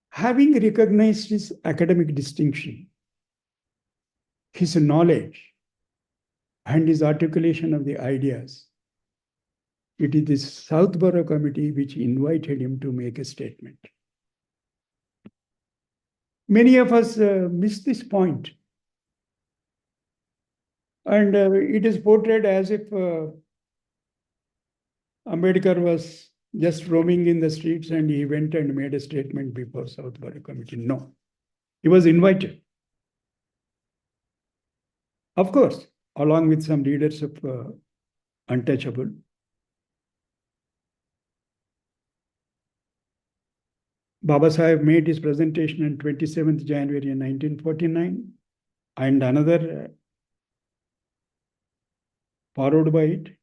Having recognized his academic distinction, his knowledge, and his articulation of the ideas, it is the Southborough Committee which invited him to make a statement. Many of us miss this point. And it is portrayed as if Ambedkar was just roaming in the streets and he went and made a statement before Southborough Committee. No, he was invited. Of course, along with some leaders of Untouchable. Baba Sahib made his presentation on 27th January 1949, and another followed by it.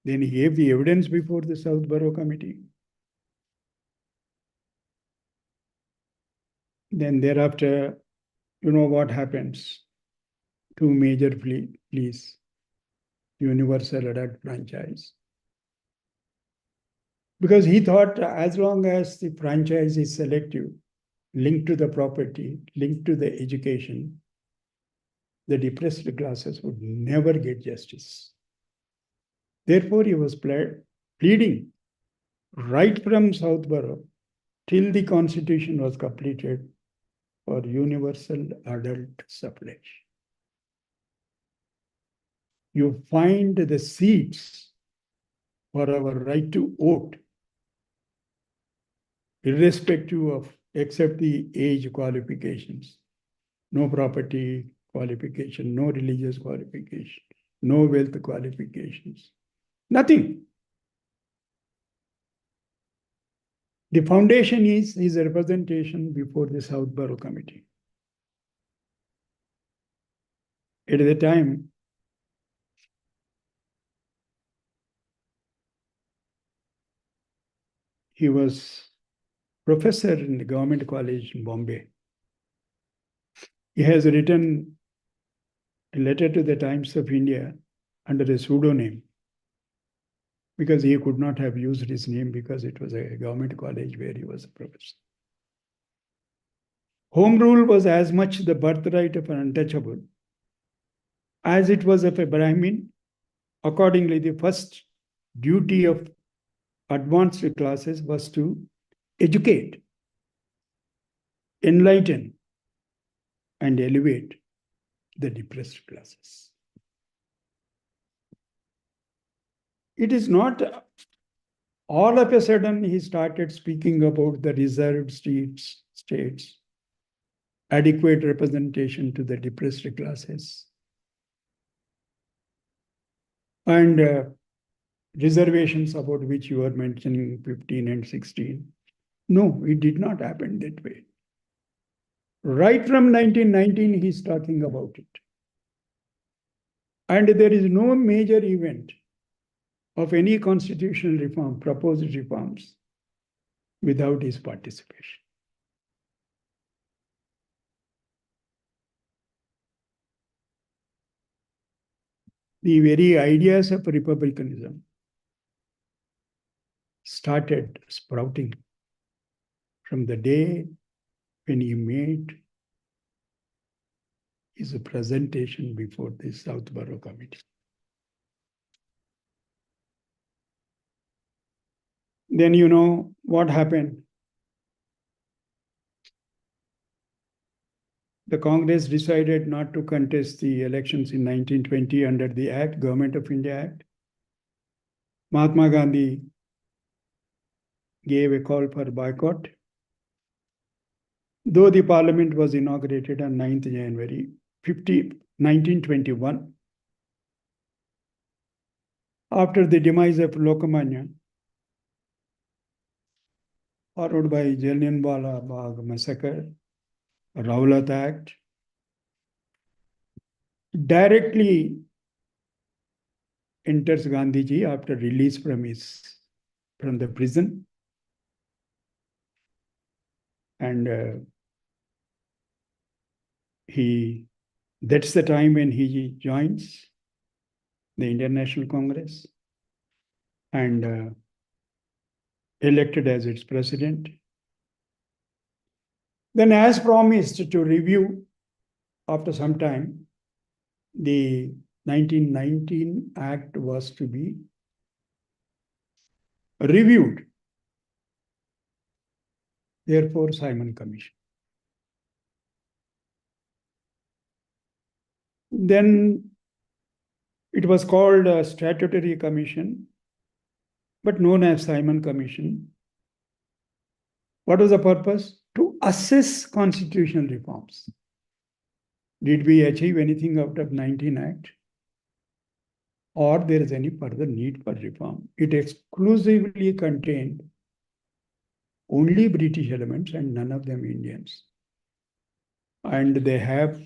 Then he gave the evidence before the Southborough Committee. Then thereafter, you know what happens. Two major pleas, universal adult franchise. Because he thought as long as the franchise is selective, linked to the property, linked to the education, the depressed classes would never get justice. Therefore, he was pleading right from Southborough till the Constitution was completed for universal adult suffrage. You find the seats for our right to vote, irrespective of, except the age qualifications, no property qualification, no religious qualification, no wealth qualifications, nothing. The foundation is his representation before the Southborough Committee. At the time, he was professor in the Government College in Bombay. He has written a letter to the Times of India under a pseudonym, because he could not have used his name because it was a government college where he was a professor. Home rule was as much the birthright of an untouchable as it was of a Brahmin. Accordingly, the first duty of advanced classes was to educate, enlighten, and elevate the depressed classes. It is not all of a sudden he started speaking about the reserved states, adequate representation to the depressed classes, and reservations about which you are mentioning 15 and 16. No, it did not happen that way. Right from 1919, he's talking about it. And there is no major event of any constitutional reform, proposed reforms, without his participation. The very ideas of republicanism started sprouting from the day when he made his presentation before the Southborough Committee. Then you know what happened. The Congress decided not to contest the elections in 1920 under the Act, Government of India Act. Mahatma Gandhi gave a call for boycott. though the parliament was inaugurated on 9th January 1921, after the demise of Lokmanya, followed by Jallianwala Bagh massacre, Rowlatt Act, directly enters Gandhiji after release from the prison, and that's the time when he joins the Indian National Congress and elected as its president. Then, as promised, to review after some time, the 1919 Act was to be reviewed. Therefore, Simon Commission. Then it was called a statutory commission, but known as Simon Commission. What was the purpose? To assess constitutional reforms. Did we achieve anything out of 19 Act? Or there is any further need for reform? It exclusively contained only British elements and none of them Indians. And they have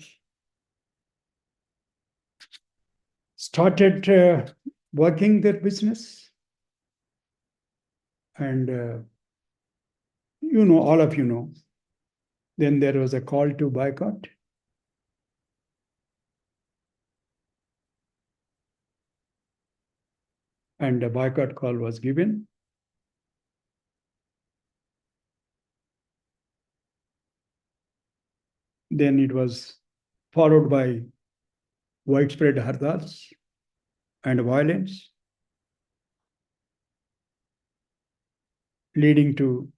started working their business. And all of you know, then there was a call to boycott. And a boycott call was given. Then it was followed by widespread hardals and violence, leading to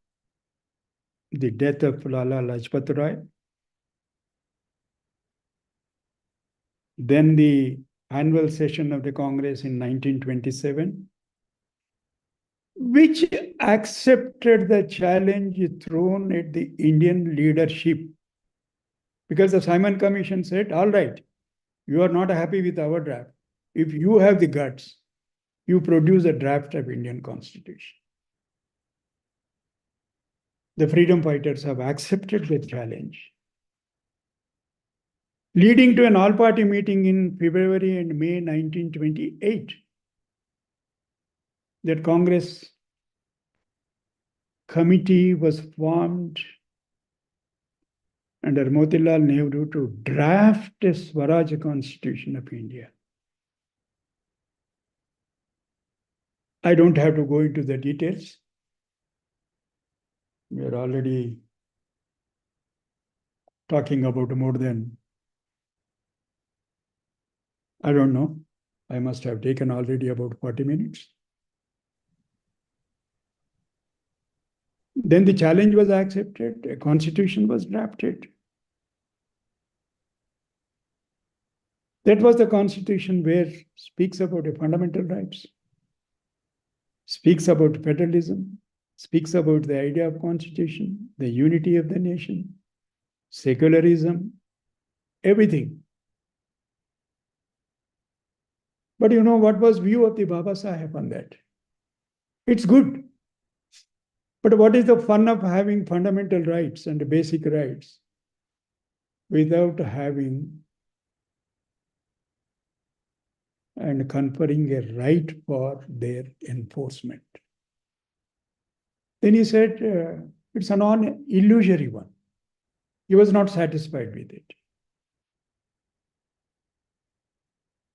the death of Lala Lajpat Rai. Then the annual session of the Congress in 1927, which accepted the challenge thrown at the Indian leadership. Because the Simon Commission said, all right, you are not happy with our draft. If you have the guts, you produce a draft of Indian Constitution. The freedom fighters have accepted the challenge, leading to an all-party meeting in February and May 1928. That Congress committee was formed under Motilal Nehru to draft a Swaraj Constitution of India. I don't have to go into the details. We are already talking about more than, I don't know, I must have taken already about 40 minutes. Then the challenge was accepted, a constitution was drafted. That was the constitution where speaks about the fundamental rights, speaks about federalism, speaks about the idea of constitution, the unity of the nation, secularism, everything. But you know what was view of the Baba Saheb on that? It's good. But what is the fun of having fundamental rights and basic rights without having and conferring a right for their enforcement? Then he said, it's a non-illusory one. He was not satisfied with it.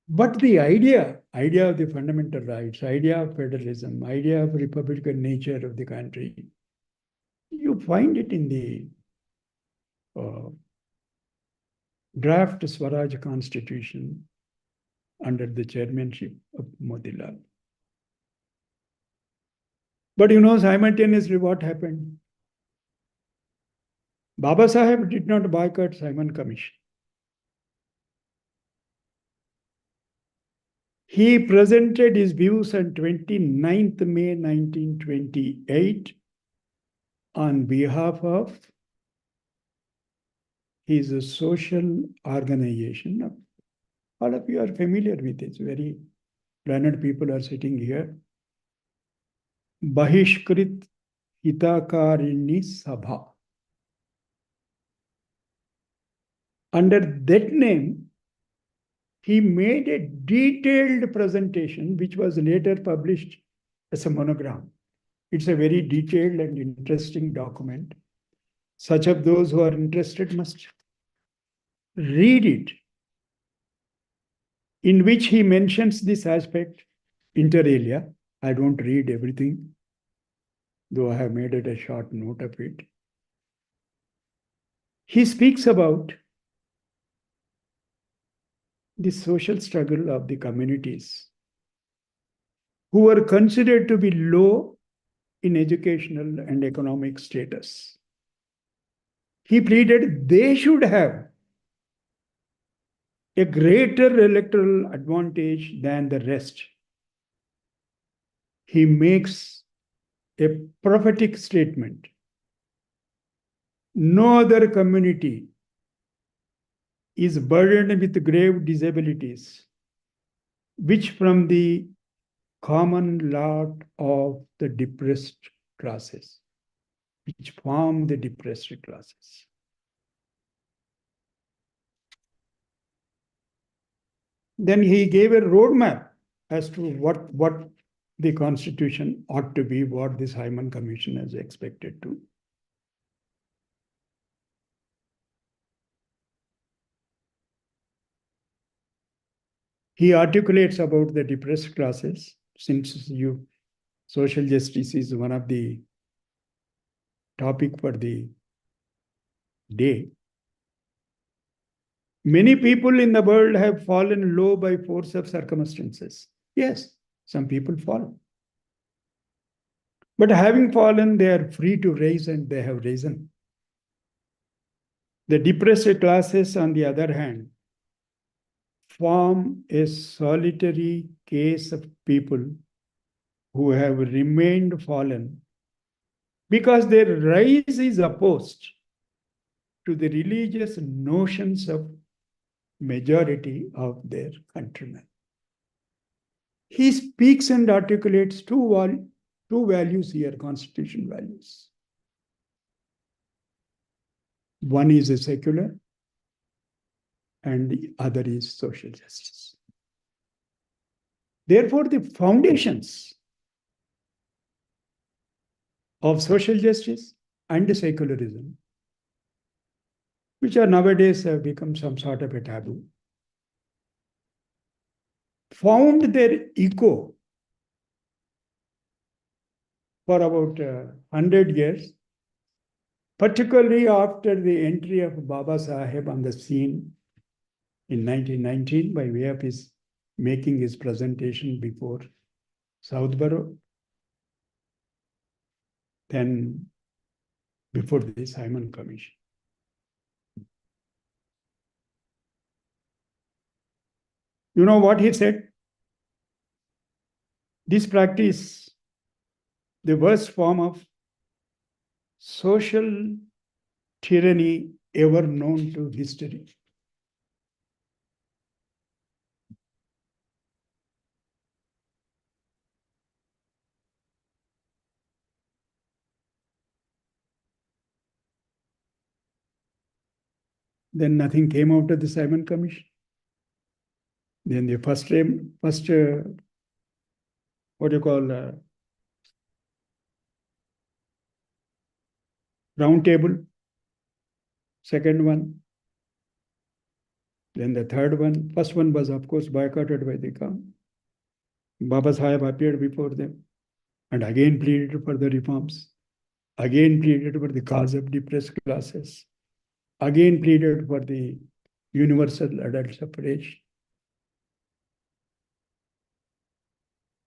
But the idea of the fundamental rights, idea of federalism, idea of republican nature of the country, you find it in the draft Swaraj Constitution under the chairmanship of Motilal. But you know, simultaneously what happened? Baba Saheb did not boycott Simon Commission. He presented his views on 29th May 1928 on behalf of is a social organization. All of you are familiar with it. Very learned people are sitting here. Bahishkrit Hitakarini Sabha. Under that name, he made a detailed presentation, which was later published as a monogram. It's a very detailed and interesting document. Such of those who are interested must read it, in which he mentions this aspect inter alia. I don't read everything, though I have made it a short note of it. He speaks about the social struggle of the communities who were considered to be low in educational and economic status. He pleaded they should have a greater electoral advantage than the rest. He makes a prophetic statement. No other community is burdened with grave disabilities, which from the common lot of the depressed classes, which form the depressed classes. Then he gave a roadmap as to what the Constitution ought to be, what this Hyman Commission is expected to. He articulates about the depressed classes, since social justice is one of the topic for the day. Many people in the world have fallen low by force of circumstances. Yes, some people fall. But having fallen, they are free to rise, and they have risen. The depressed classes, on the other hand, form a solitary case of people who have remained fallen because their rise is opposed to the religious notions of majority of their countrymen. He speaks and articulates two values here, constitution values. One is a secular, and the other is social justice. Therefore, the foundations of social justice and secularism, which are nowadays have become some sort of a taboo, found their echo for about 100 years, particularly after the entry of Baba Saheb on the scene in 1919 by way of his making his presentation before Southborough, then before the Hyman Commission. You know what he said? This practice, the worst form of social tyranny ever known to history. Then nothing came out of the Hyman Commission. Then the first what do you call, round table, second one, then the third one. First one was, of course, boycotted by the government. Baba Saheb appeared before them and again pleaded for the reforms, again pleaded for the cause of depressed classes, again pleaded for the universal adult suffrage.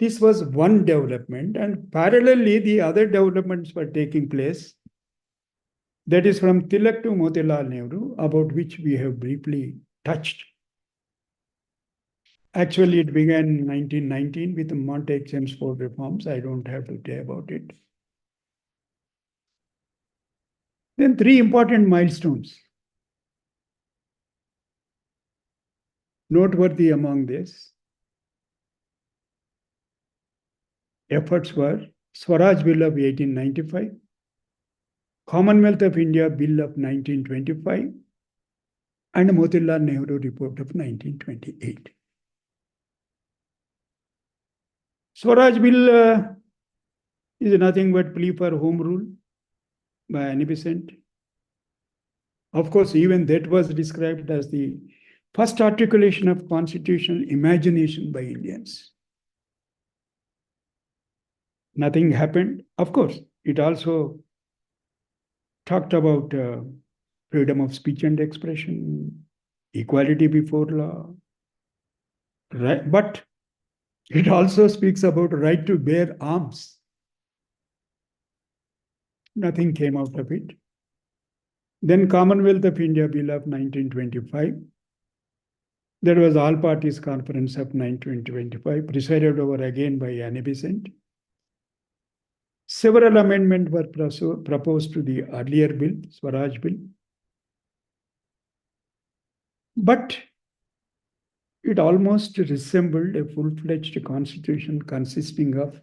This was one development, and parallelly the other developments were taking place. That is from Tilak to Motilal Nehru, about which we have briefly touched. Actually, it began in 1919 with the Montague-Chelmsford reforms. I don't have to say about it. Then three important milestones. Noteworthy among this efforts were Swaraj Bill of 1895, Commonwealth of India Bill of 1925, and Motilal Nehru Report of 1928. Swaraj Bill is nothing but plea for home rule by Annie Besant. Of course, even that was described as the first articulation of constitutional imagination by Indians. Nothing happened. Of course, it also talked about freedom of speech and expression, equality before law, right? But it also speaks about right to bear arms. Nothing came out of it. Then Commonwealth of India Bill of 1925. There was All Parties Conference of 1925, presided over again by Annie Besant. Several amendments were proposed to the earlier bill, Swaraj Bill. But it almost resembled a full-fledged constitution consisting of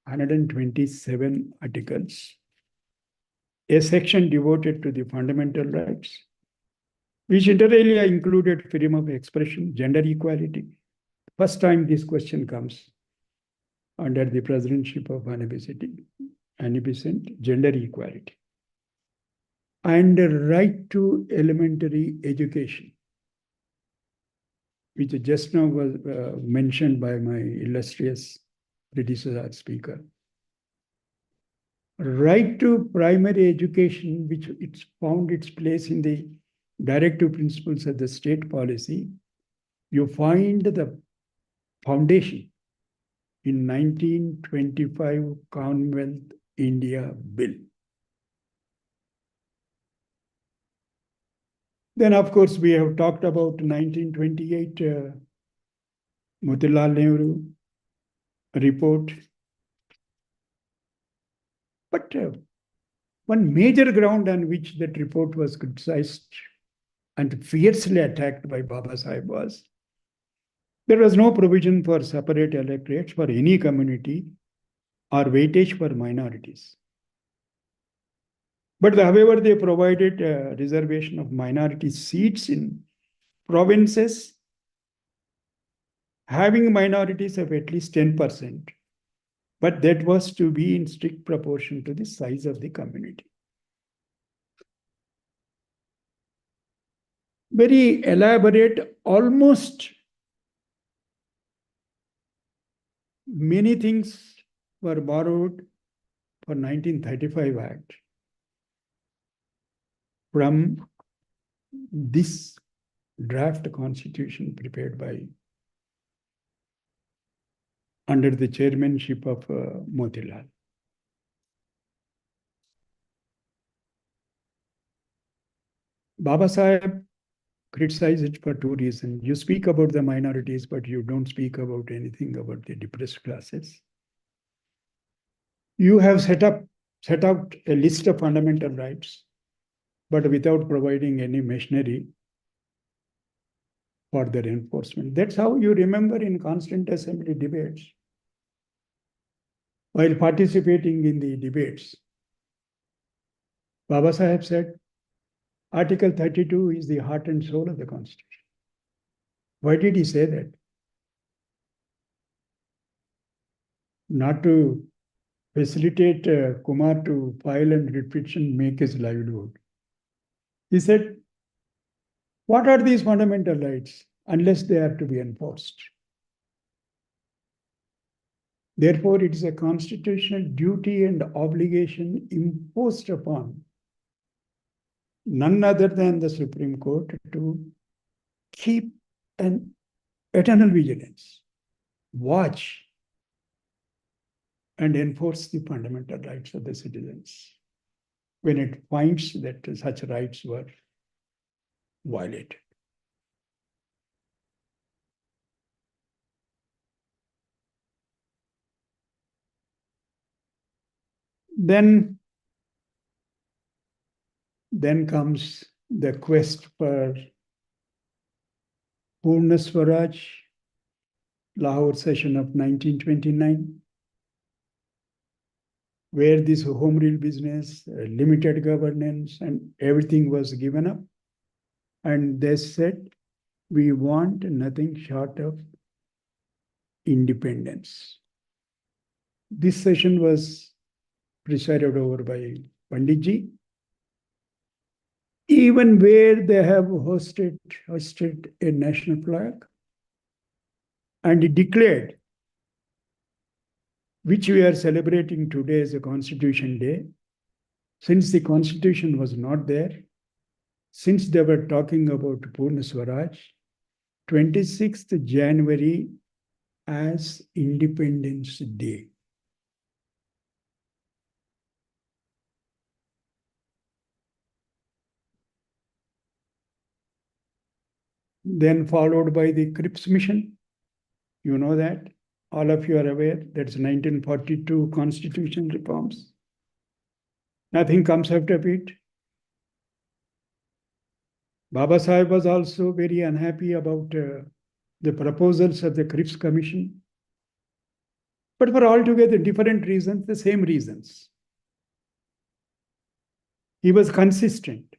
127 articles, a section devoted to the fundamental rights, which entirely included freedom of expression, gender equality. First time this question comes under the presidentship of Annie Besant, gender equality, and the right to elementary education, which just now was mentioned by my illustrious predecessor speaker. Right to primary education, which it's found its place in the directive principles of the state policy, you find the foundation in 1925 Commonwealth India Bill. Then, of course, we have talked about 1928 Motilal Nehru report. But one major ground on which that report was criticized and fiercely attacked by Baba Sahib was there was no provision for separate electorates for any community or weightage for minorities. But however, they provided a reservation of minority seats in provinces having minorities of at least 10%. But that was to be in strict proportion to the size of the community. Very elaborate, almost many things were borrowed for 1935 Act from this draft constitution prepared by under the chairmanship of Motilal. Baba Sahib criticized it for two reasons. You speak about the minorities, but you don't speak about anything about the depressed classes. You have set out a list of fundamental rights, but without providing any machinery for their enforcement. That's how you remember in Constant Assembly debates. While participating in the debates, Baba Sahib said, Article 32 is the heart and soul of the Constitution. Why did he say that? Not to facilitate Kumar to file and petition, make his livelihood. He said, what are these fundamental rights unless they are to be enforced? Therefore, it is a constitutional duty and obligation imposed upon none other than the Supreme Court to keep an eternal vigilance, watch, and enforce the fundamental rights of the citizens when it finds that such rights were violated. Then comes the quest for Purna Swaraj, Lahore session of 1929, where this home rule business, limited governance, and everything was given up. And they said, we want nothing short of independence. This session was presided over by Panditji. Even where they have hosted a national flag and declared, which we are celebrating today as a Constitution Day, since the Constitution was not there, since they were talking about Purna Swaraj, 26th January as Independence Day. Then followed by the Cripps Mission. You know that. All of you are aware. That's 1942 Constitution reforms. Nothing comes after it. Baba Sahib was also very unhappy about the proposals of the Cripps Commission. But for altogether different reasons, the same reasons. He was consistent.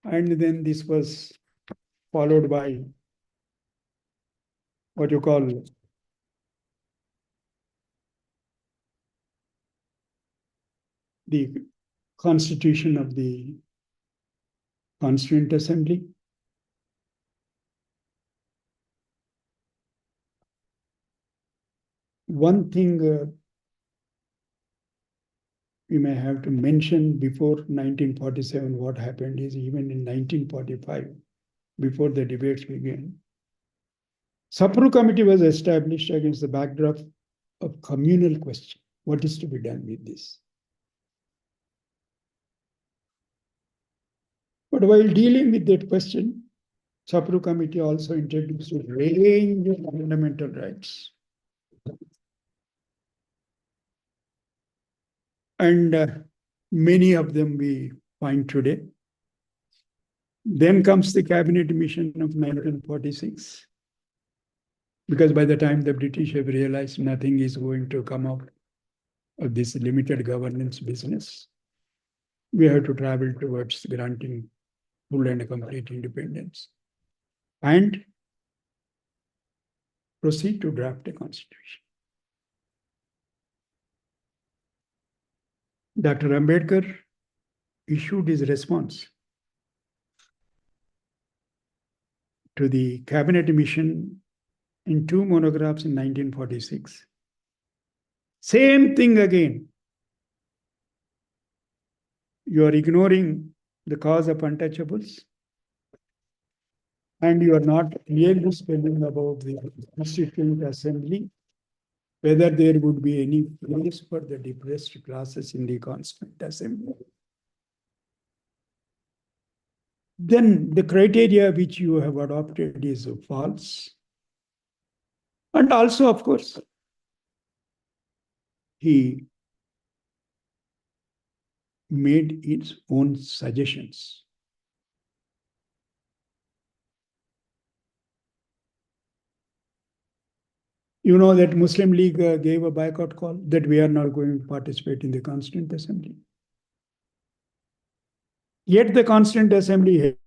And then this was followed by what you call the Constitution of the Constituent Assembly. One thing we may have to mention before 1947, what happened is even in 1945, before the debates began, Sapru Committee was established against the backdrop of communal question. What is to be done with this? But while dealing with that question, Sapru Committee also introduced a range of fundamental rights. And many of them we find today. Then comes the cabinet mission of 1946. Because by the time the British have realized nothing is going to come out of this limited governance business, we have to travel towards granting full and complete independence and proceed to draft a constitution. Dr. Ambedkar issued his response to the cabinet mission in 2 monographs in 1946. Same thing again. You are ignoring the cause of untouchables, and you are not clearly spelling about the Constituent Assembly, whether there would be any place for the depressed classes in the Constituent Assembly. Then the criteria which you have adopted is false. And also, of course, he made its own suggestions. You know that Muslim League gave a boycott call that we are not going to participate in the Constituent Assembly. Yet the Constituent Assembly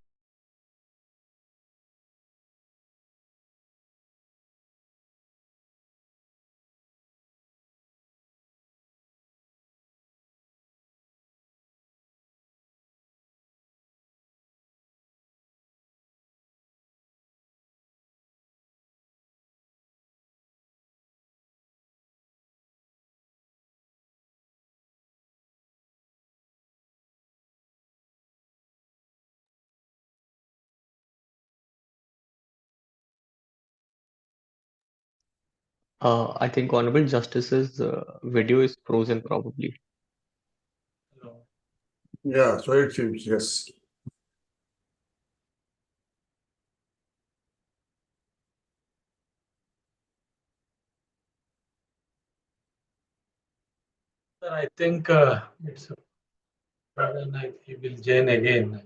I think Honorable Justice's video is frozen probably. Yeah, so it seems, yes. Sir, I think it's Pradhan, he will join again.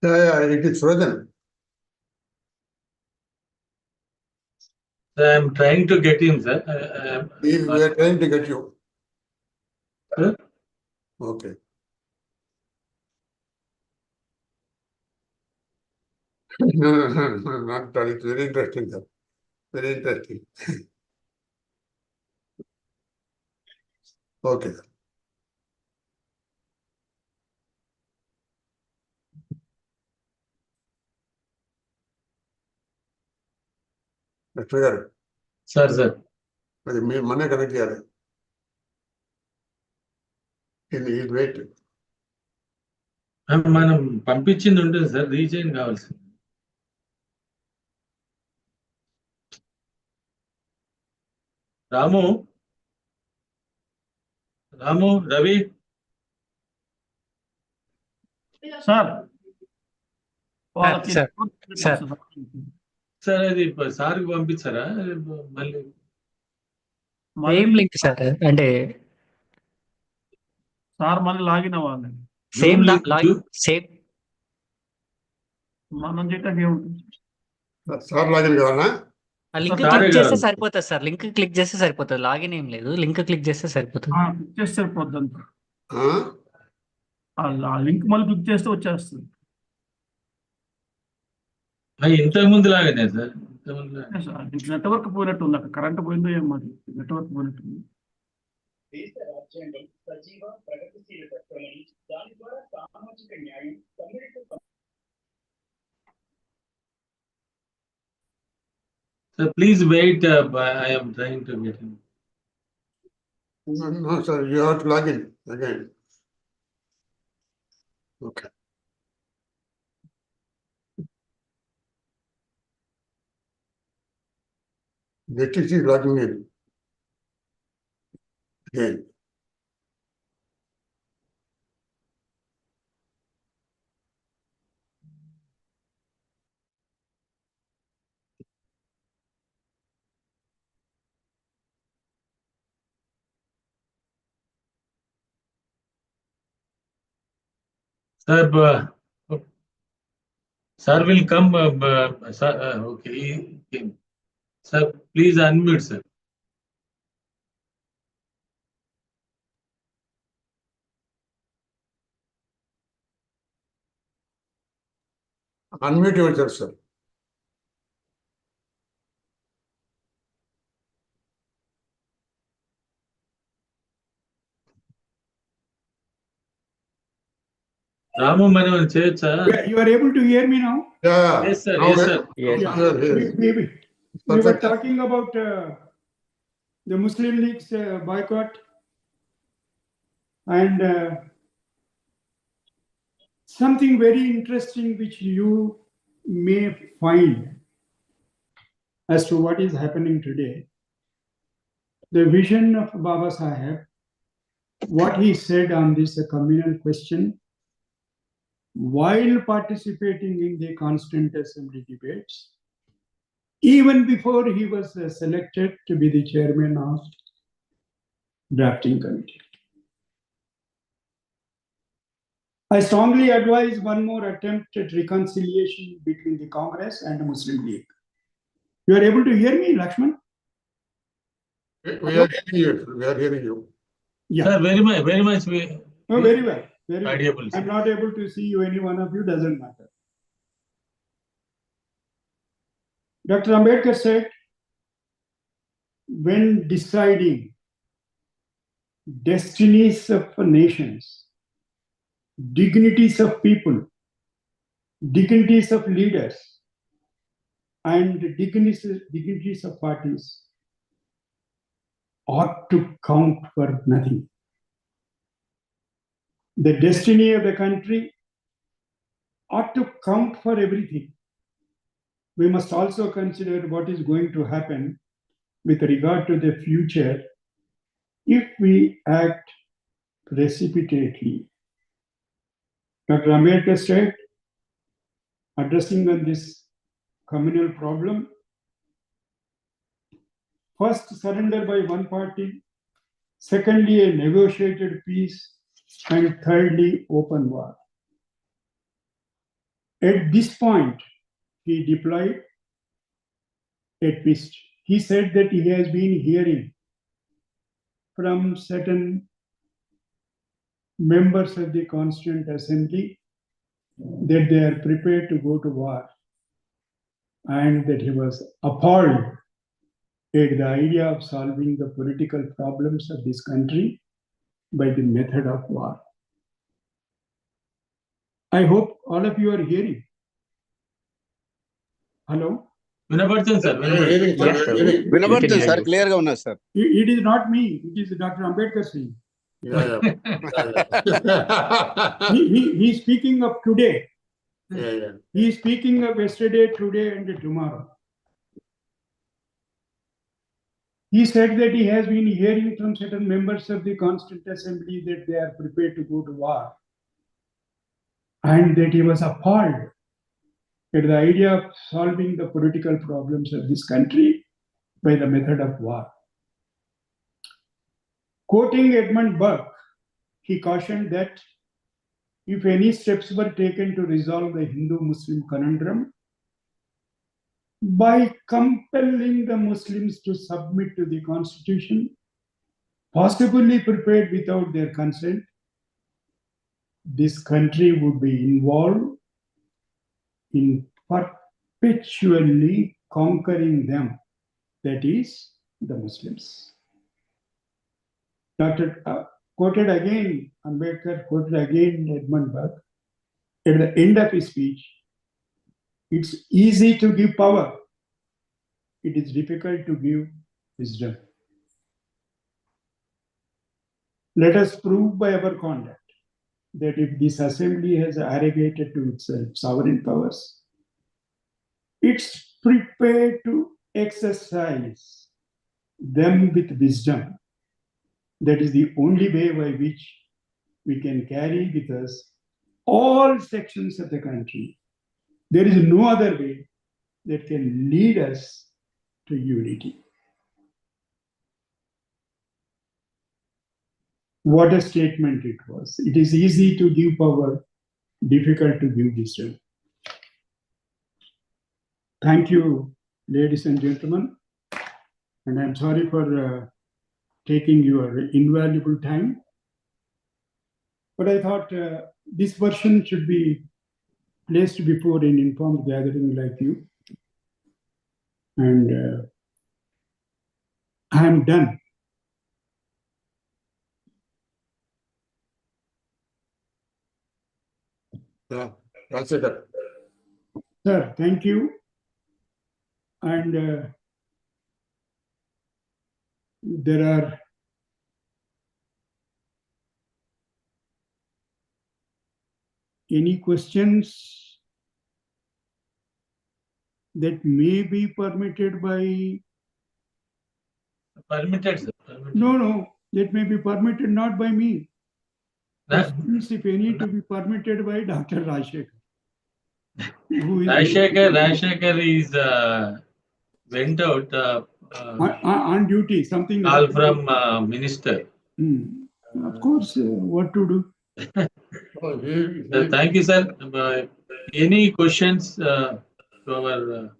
Yeah, it is frozen. So I'm trying to get in, sir. We are trying to get you. Sir? Okay. No, not that. It's very interesting, sir. Very interesting. Okay. Laxmaiah garu, Sir. అది మీ మనే connect చేయాలి. ఇది wait. మనం పంపించింది ఉంటుంది sir, రీచైన్ కావాల్సింది. రాము Ravi sir sir అది సార్కి పంపించారా మళ్ళీ? ఏం లింక్ సార్ అంటే సార్ మళ్ళీ లాగిన్ అవ్వాలి. సేమ్ సేమ్ మనం చేయటానికి ఏముంటుంది సార్ లాగిన్ కావాలా? ఆ లింక్ సార్ క్లిక్ చేస్తే కాదు. సరిపోతుంది సార్. లింక్ క్లిక్ చేస్తే సరిపోతుంది. లాగిన్ ఏం లేదు, లింక్ క్లిక్ చేస్తే సరిపోతుంది. క్లిక్ చేస్తే సరిపోద్ది అంత. ఆ? ఆ లింక్ మళ్ళీ క్లిక్ చేస్తే వచ్చేస్తుంది. ఇంతకు ముందు లాగానే సార్, నెట్వర్క్ పోయినట్టు ఉంది, అక్కడ కరెంట్ పోయిందో ఏం మరి నెట్వర్క్ పోయినట్టు ఉంది. దేశ రాజ్యాంగం సజీవ ప్రగతిశీల తత్వమని, దాని ద్వారా సామాజిక న్యాయం సమ్మిళిత sir, please wait. I am trying to get in. No, sir, you have to log in again. Okay. That is logging in. Again. Sir will come. Sir, okay. he came. Sir, please unmute, sir. Unmute yourself, sir. రాము మనం చేయొచ్చా? You are able to hear me now? Yeah. Yes, sir. Now Yes, let- sir. Yes. Yes, yes. We were Perfect. talking about the Muslim League's boycott and something very interesting which you may find as to what is happening today. The vision of Baba Saheb, what he said on this communal question while participating in the Constant Assembly debates, even before he was selected to be the chairman of drafting committee. I strongly advise one more attempt at reconciliation between the Congress and the Muslim League. You are able to hear me, Lakshman? We are hearing you. We are hearing you. Yeah. Sir, very much. Oh, very well. Very well. Audible, sir. I'm not able to see you, any one of you, doesn't matter. Dr. Ambedkar said, when deciding destinies of nations, dignities of people, dignities of leaders, and dignities of parties ought to count for nothing. The destiny of the country ought to count for everything. We must also consider what is going to happen with regard to the future if we act precipitately. Dr. Ambedkar said, addressing on this communal problem, first surrender by one party, secondly a negotiated peace, and thirdly open war. At this point, he deployed a twist. He said that he has been hearing from certain members of the Constituent Assembly that they are prepared to go to war, and that he was appalled at the idea of solving the political problems of this country by the method of war. I hope all of you are hearing. Hello? వినపడుతుంది sir, వినపడుతుంది. Yes, sir. We can వినబడుతుంది hear sir, you. Clear గా ఉన్నారు sir. It is not me, it is Dr. Ambedkar saying. Yeah, He is speaking of today. yeah. He is speaking of yesterday, today, and tomorrow. He said that he has been hearing from certain members of the Constituent Assembly that they are prepared to go to war, and that he was appalled at the idea of solving the political problems of this country by the method of war. Quoting Edmund Burke, he cautioned that if any steps were taken to resolve the Hindu-Muslim conundrum by compelling the Muslims to submit to the constitution, possibly prepared without their consent, this country would be involved in perpetually conquering them, that is, the Muslims. Dr. Quoted again, Ambedkar quoted again Edmund Burke. At the end of his speech, it's easy to give power. It is difficult to give wisdom. Let us prove by our conduct that if this assembly has arrogated to itself sovereign powers, it's prepared to exercise them with wisdom. That is the only way by which we can carry with us all sections of the country. There is no other way that can lead us to unity. What a statement it was. It is easy to give power, difficult to give wisdom. Thank you, ladies and gentlemen. And I'm sorry for taking your invaluable time. But I thought this version should be placed before an informed gathering like you. And I am done. Yeah, that's it. Sir, thank you. And there are any questions that may be permitted by... Permitted, sir. Permitted. No, that may be permitted not by me. That- Questions, if any, to be permitted by Dr. Raja. Rajshekar is went out On duty, something call happened. from minister. Of course, what to do? Thank you, sir. Any questions to our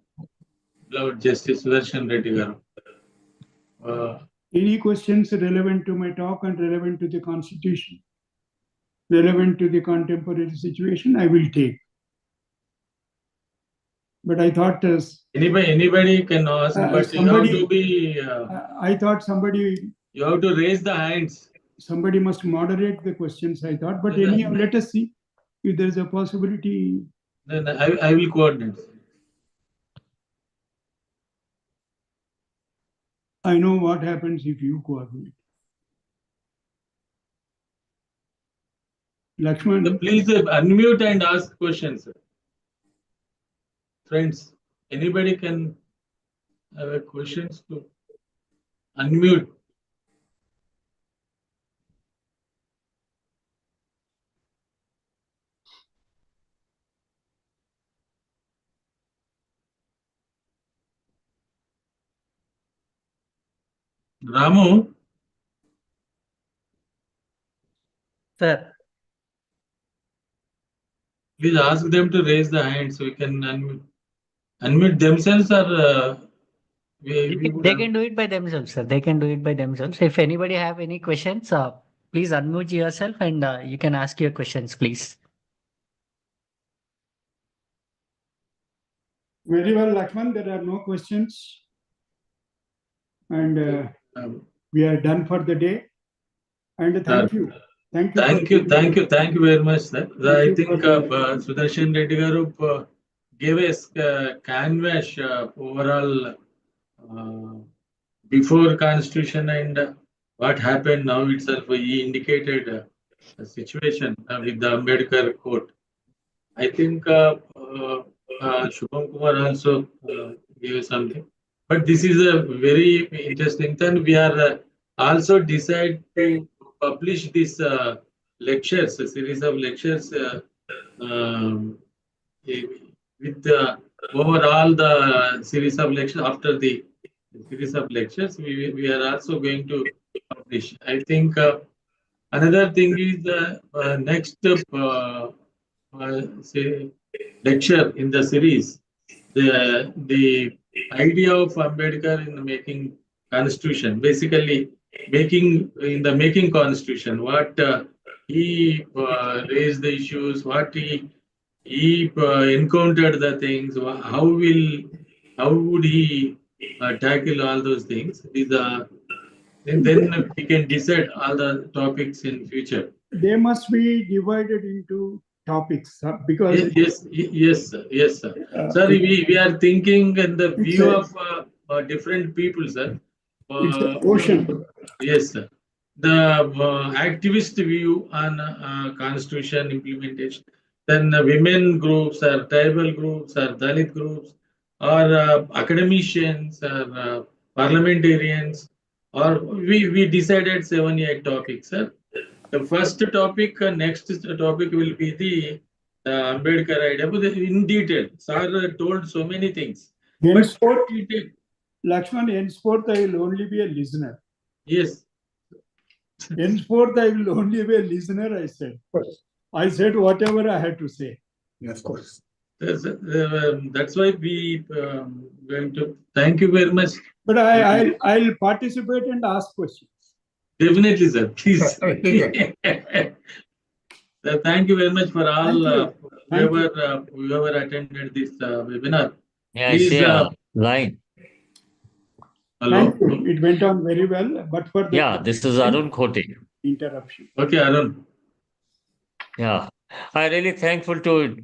beloved Justice Sudershan Reddy Garu? Any questions relevant to my talk and relevant to the Constitution, relevant to the contemporary situation, I will take. But I thought Anybody can ask, but you have to be. I thought somebody You have to raise the hands. somebody must moderate the questions, I thought. But anyhow, let us see if there is a possibility. Then I will coordinate. I know what happens if you coordinate. Laxmaiah, Please unmute and ask questions, sir. Friends, anybody can have questions to unmute. Ramu, Sir, please ask them to raise the hand so we can unmute themselves, or we would They can do it by themselves, sir. They can do it by themselves. If anybody have any questions, please unmute yourself and you can ask your questions, please. Very well, Lakshman, there are no questions. And we are done for the day. And thank you. Thank you. Thank you very much, sir. I think for Sudershan Reddy Garu gave us canvas overall before Constitution and what happened now itself. He indicated a situation with the Ambedkar court. I think Shubham Kumar also gave something. But this is a very interesting thing. We are also decide to publish this lectures, a series of lectures with overall the series of lectures. After the series of lectures, we are also going to publish. I think another thing is next say lecture in the series, the idea of Ambedkar in making constitution, basically making constitution, what he raised the issues, what he encountered the things, how would he tackle all those things. And then we can decide all the topics in future. They must be divided into topics because yes, sir. Sorry, we are thinking in the view of different people, sir. It's an ocean. Yes, sir. The activist view on constitution implementation, then women groups or tribal groups or Dalit groups or academicians or parliamentarians, or we decided 7-8 topics, sir. The first topic, next topic will be the Ambedkar idea, but in detail. Sir told so many things. Henceforth, Lakshman, henceforth I will only be a listener. Yes. Henceforth I will only be a listener, I said. I said whatever I had to say. Yes, of course. That's why we going to thank you very much. But I'll participate and ask questions. Definitely, sir. Please. Thank you very much for all whoever attended this webinar. Yeah, please, I say line. Hello. It went on very well, but for the this is Arun Khote. Interruption. Okay, Arun. Yeah, I'm really thankful to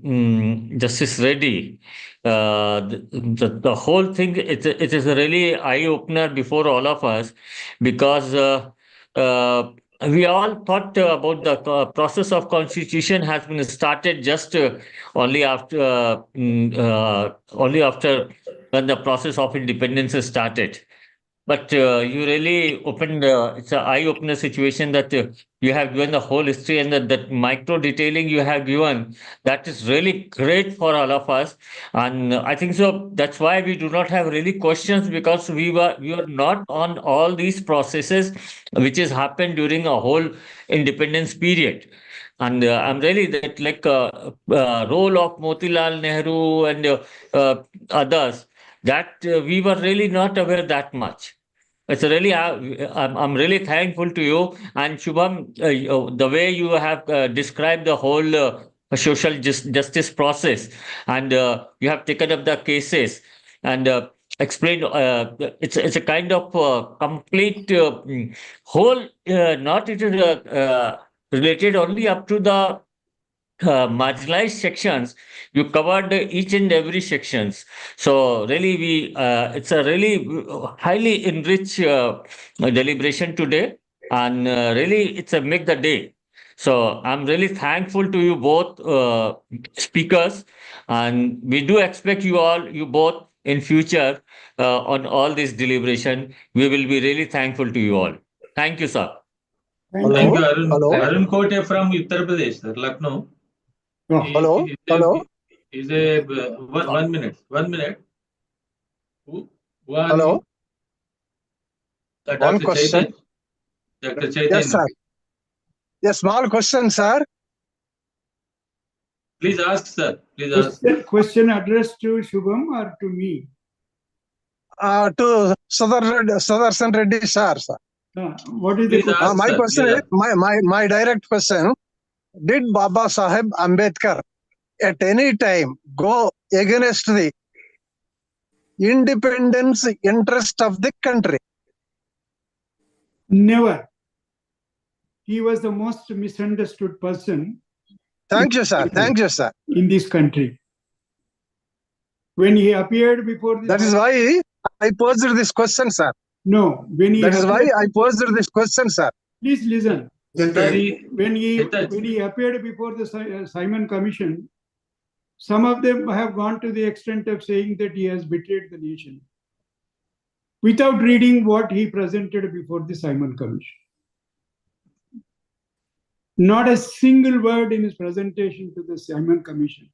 Justice Reddy. The whole thing, it is a really eye-opener before all of us, because we all thought about the process of constitution has been started just only after when the process of independence started. But you really opened, it's an eye-opener situation that you have given the whole history, and that micro detailing you have given, that is really great for all of us. And I think so that's why we do not have really questions, because we were not on all these processes which has happened during a whole independence period. And I'm really that role of Motilal Nehru and others, that we were really not aware that much. It's really, I'm really thankful to you. And Shubham, the way you have described the whole social justice process, and you have taken up the cases and explained, it's a kind of complete whole, not it is related only up to the marginalized sections. You covered each and every sections. So really, it's a really highly enriched deliberation today, and really it's a make the day. So I'm really thankful to you both speakers, and we do expect you both in future on all this deliberation. We will be really thankful to you all. Thank you, sir. Thank you, Arun. Hello. Arun Khote from Uttar Pradesh, sir, Lucknow. Hello. Is a 1 minute. 1 minute. Who are Hello. you? One Dr. question. Chaitanya. Dr. Chaitanya. Yes, sir. A small question, sir. Please ask, sir. Please ask. Question addressed to Shubham or to me? To Sudershan Reddy sir. What is the Please question? ask, My sir. question Please is, ask. my direct question, did Baba Saheb Ambedkar at any time go against the independence interest of the country? Never. He was the most misunderstood person. Thank you, sir. Thank you, sir. In this country. When he appeared before the... That is why I posed this question, sir. No, when he... That is why I posed this question, sir. Please listen. Sorry. When he appeared before the Simon Commission, some of them have gone to the extent of saying that he has betrayed the nation without reading what he presented before the Simon Commission. Not a single word in his presentation to the Simon Commission,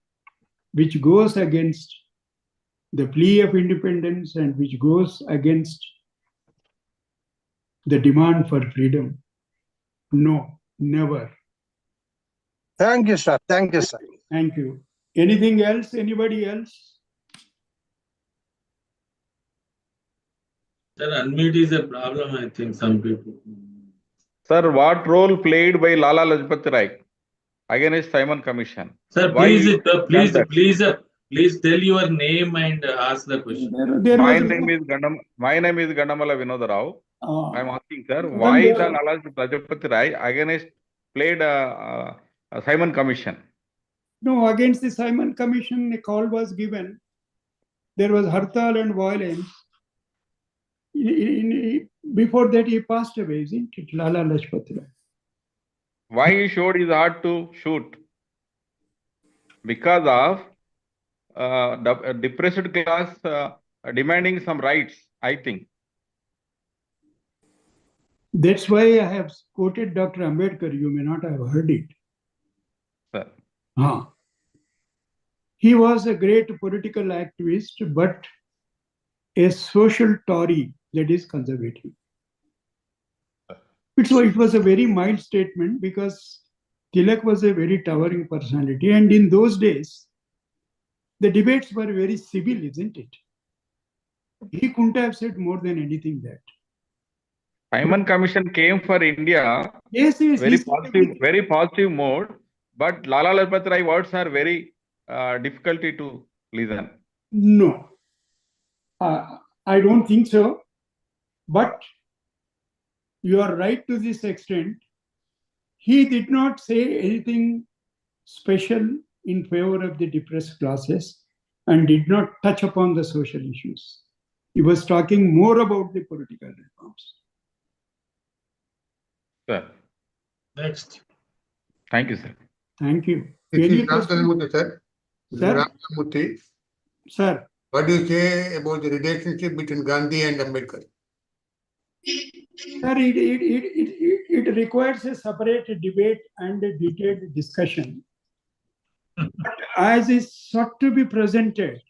which goes against the plea of independence and which goes against the demand for freedom. No, never. Thank you, sir. Thank you, sir. Thank you. Anything else? Anybody else? Sir, unmute is a problem, I think, some people. Sir, what role played by Lala Lajpat Rai against Simon Commission? Sir, please tell your name and ask the question. My name is Gandamala Vinod Rao. I am asking, sir, why the Lala Lajpat Rai against played Simon Commission? No, against the Simon Commission, a call was given. There was hartal and violence. Before that, he passed away, isn't it? Lala Lajpat Rai. Why he showed his heart to shoot? Because of the depressed class demanding some rights, I think. That's why I have quoted Dr. Ambedkar. You may not have heard it. Sir. He was a great political activist, but a social Tory, that is conservative. It was a very mild statement because Tilak was a very towering personality. And in those days, the debates were very civil, isn't it? He couldn't have said more than anything there. Simon Commission came for India. Yes, very positive mode. But Lala Lajpat Rai words are very difficulty to listen. No, I don't think so. But you are right to this extent. He did not say anything special in favor of the depressed classes and did not touch upon the social issues. He was talking more about the political reforms. Sir. Next. Thank you, sir. Thank you. Sir. Sir? Sir. What do you say about the relationship between Gandhi and Ambedkar? Sir, it requires a separate debate and a detailed discussion. But as is sought to be presented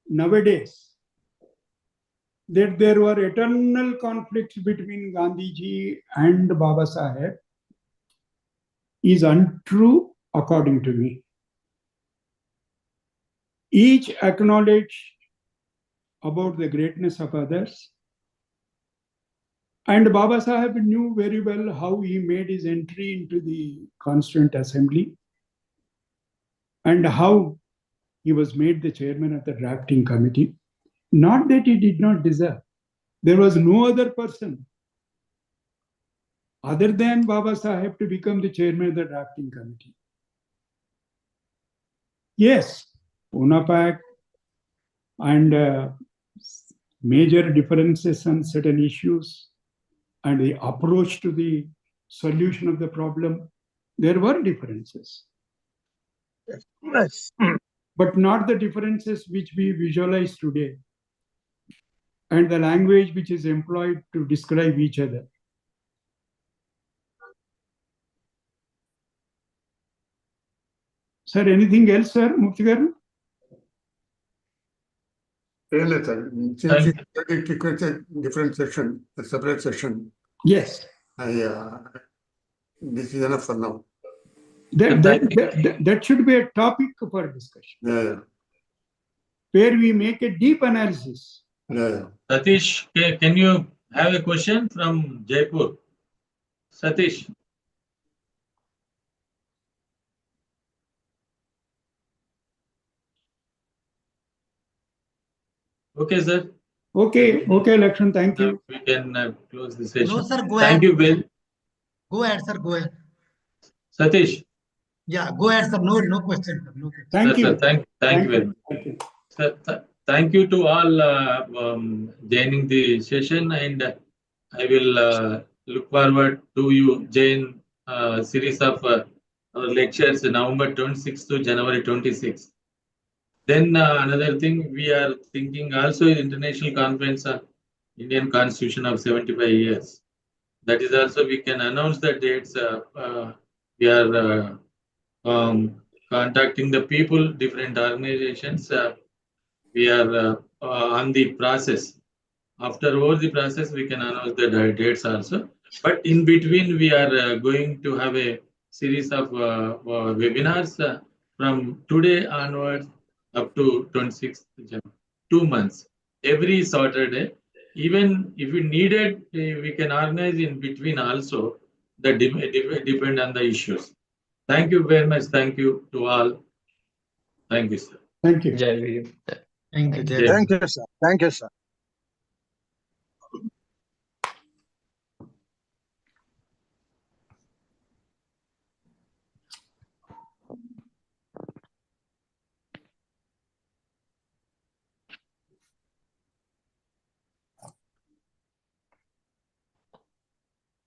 nowadays, that there were eternal conflicts between Gandhiji and Baba Saheb is untrue according to me. Each acknowledged about the greatness of others. And Baba Saheb knew very well how he made his entry into the Constituent Assembly and how he was made the chairman of the drafting committee. Not that he did not deserve. There was no other person other than Baba Saheb to become the chairman of the drafting committee. Yes, Pune Pact and major differences on certain issues and the approach to the solution of the problem, there were differences. Yes. But not the differences which we visualize today and the language which is employed to describe each other. Sir, anything else, sir? Mufti Garu? Since it requires a different session, a separate session. Yes. This is enough for now. That should be a topic for discussion. Yeah. Where we make a deep analysis. Yeah. Satish, can you have a question from Jaipur? Satish. Okay, sir. Okay, Lakshman, thank you. We can close the session. No, sir, go Thank ahead. you, Bill. Go ahead, sir. Go ahead. Satish. Yeah, go ahead, sir. No question, sir. No question. Thank you. Sir, thank you very much. Thank you. Sir, thank you to all joining the session, and I will look forward to you join series of our lectures November 26th to January 26th. Then another thing we are thinking also is International Conference on Indian Constitution of 75 years. That is also we can announce the dates. We are contacting the people, different organizations. We are on the process. After all the process, we can announce the dates also. But in between, we are going to have a series of webinars from today onwards up to 26th January. 2 months. Every Saturday. Even if we needed, we can organize in between also. That depend on the issues. Thank you very much. Thank you to all. Thank you, sir. Thank you. Jai Hind. Thank you. Jai Thank you, sir. Thank you, sir.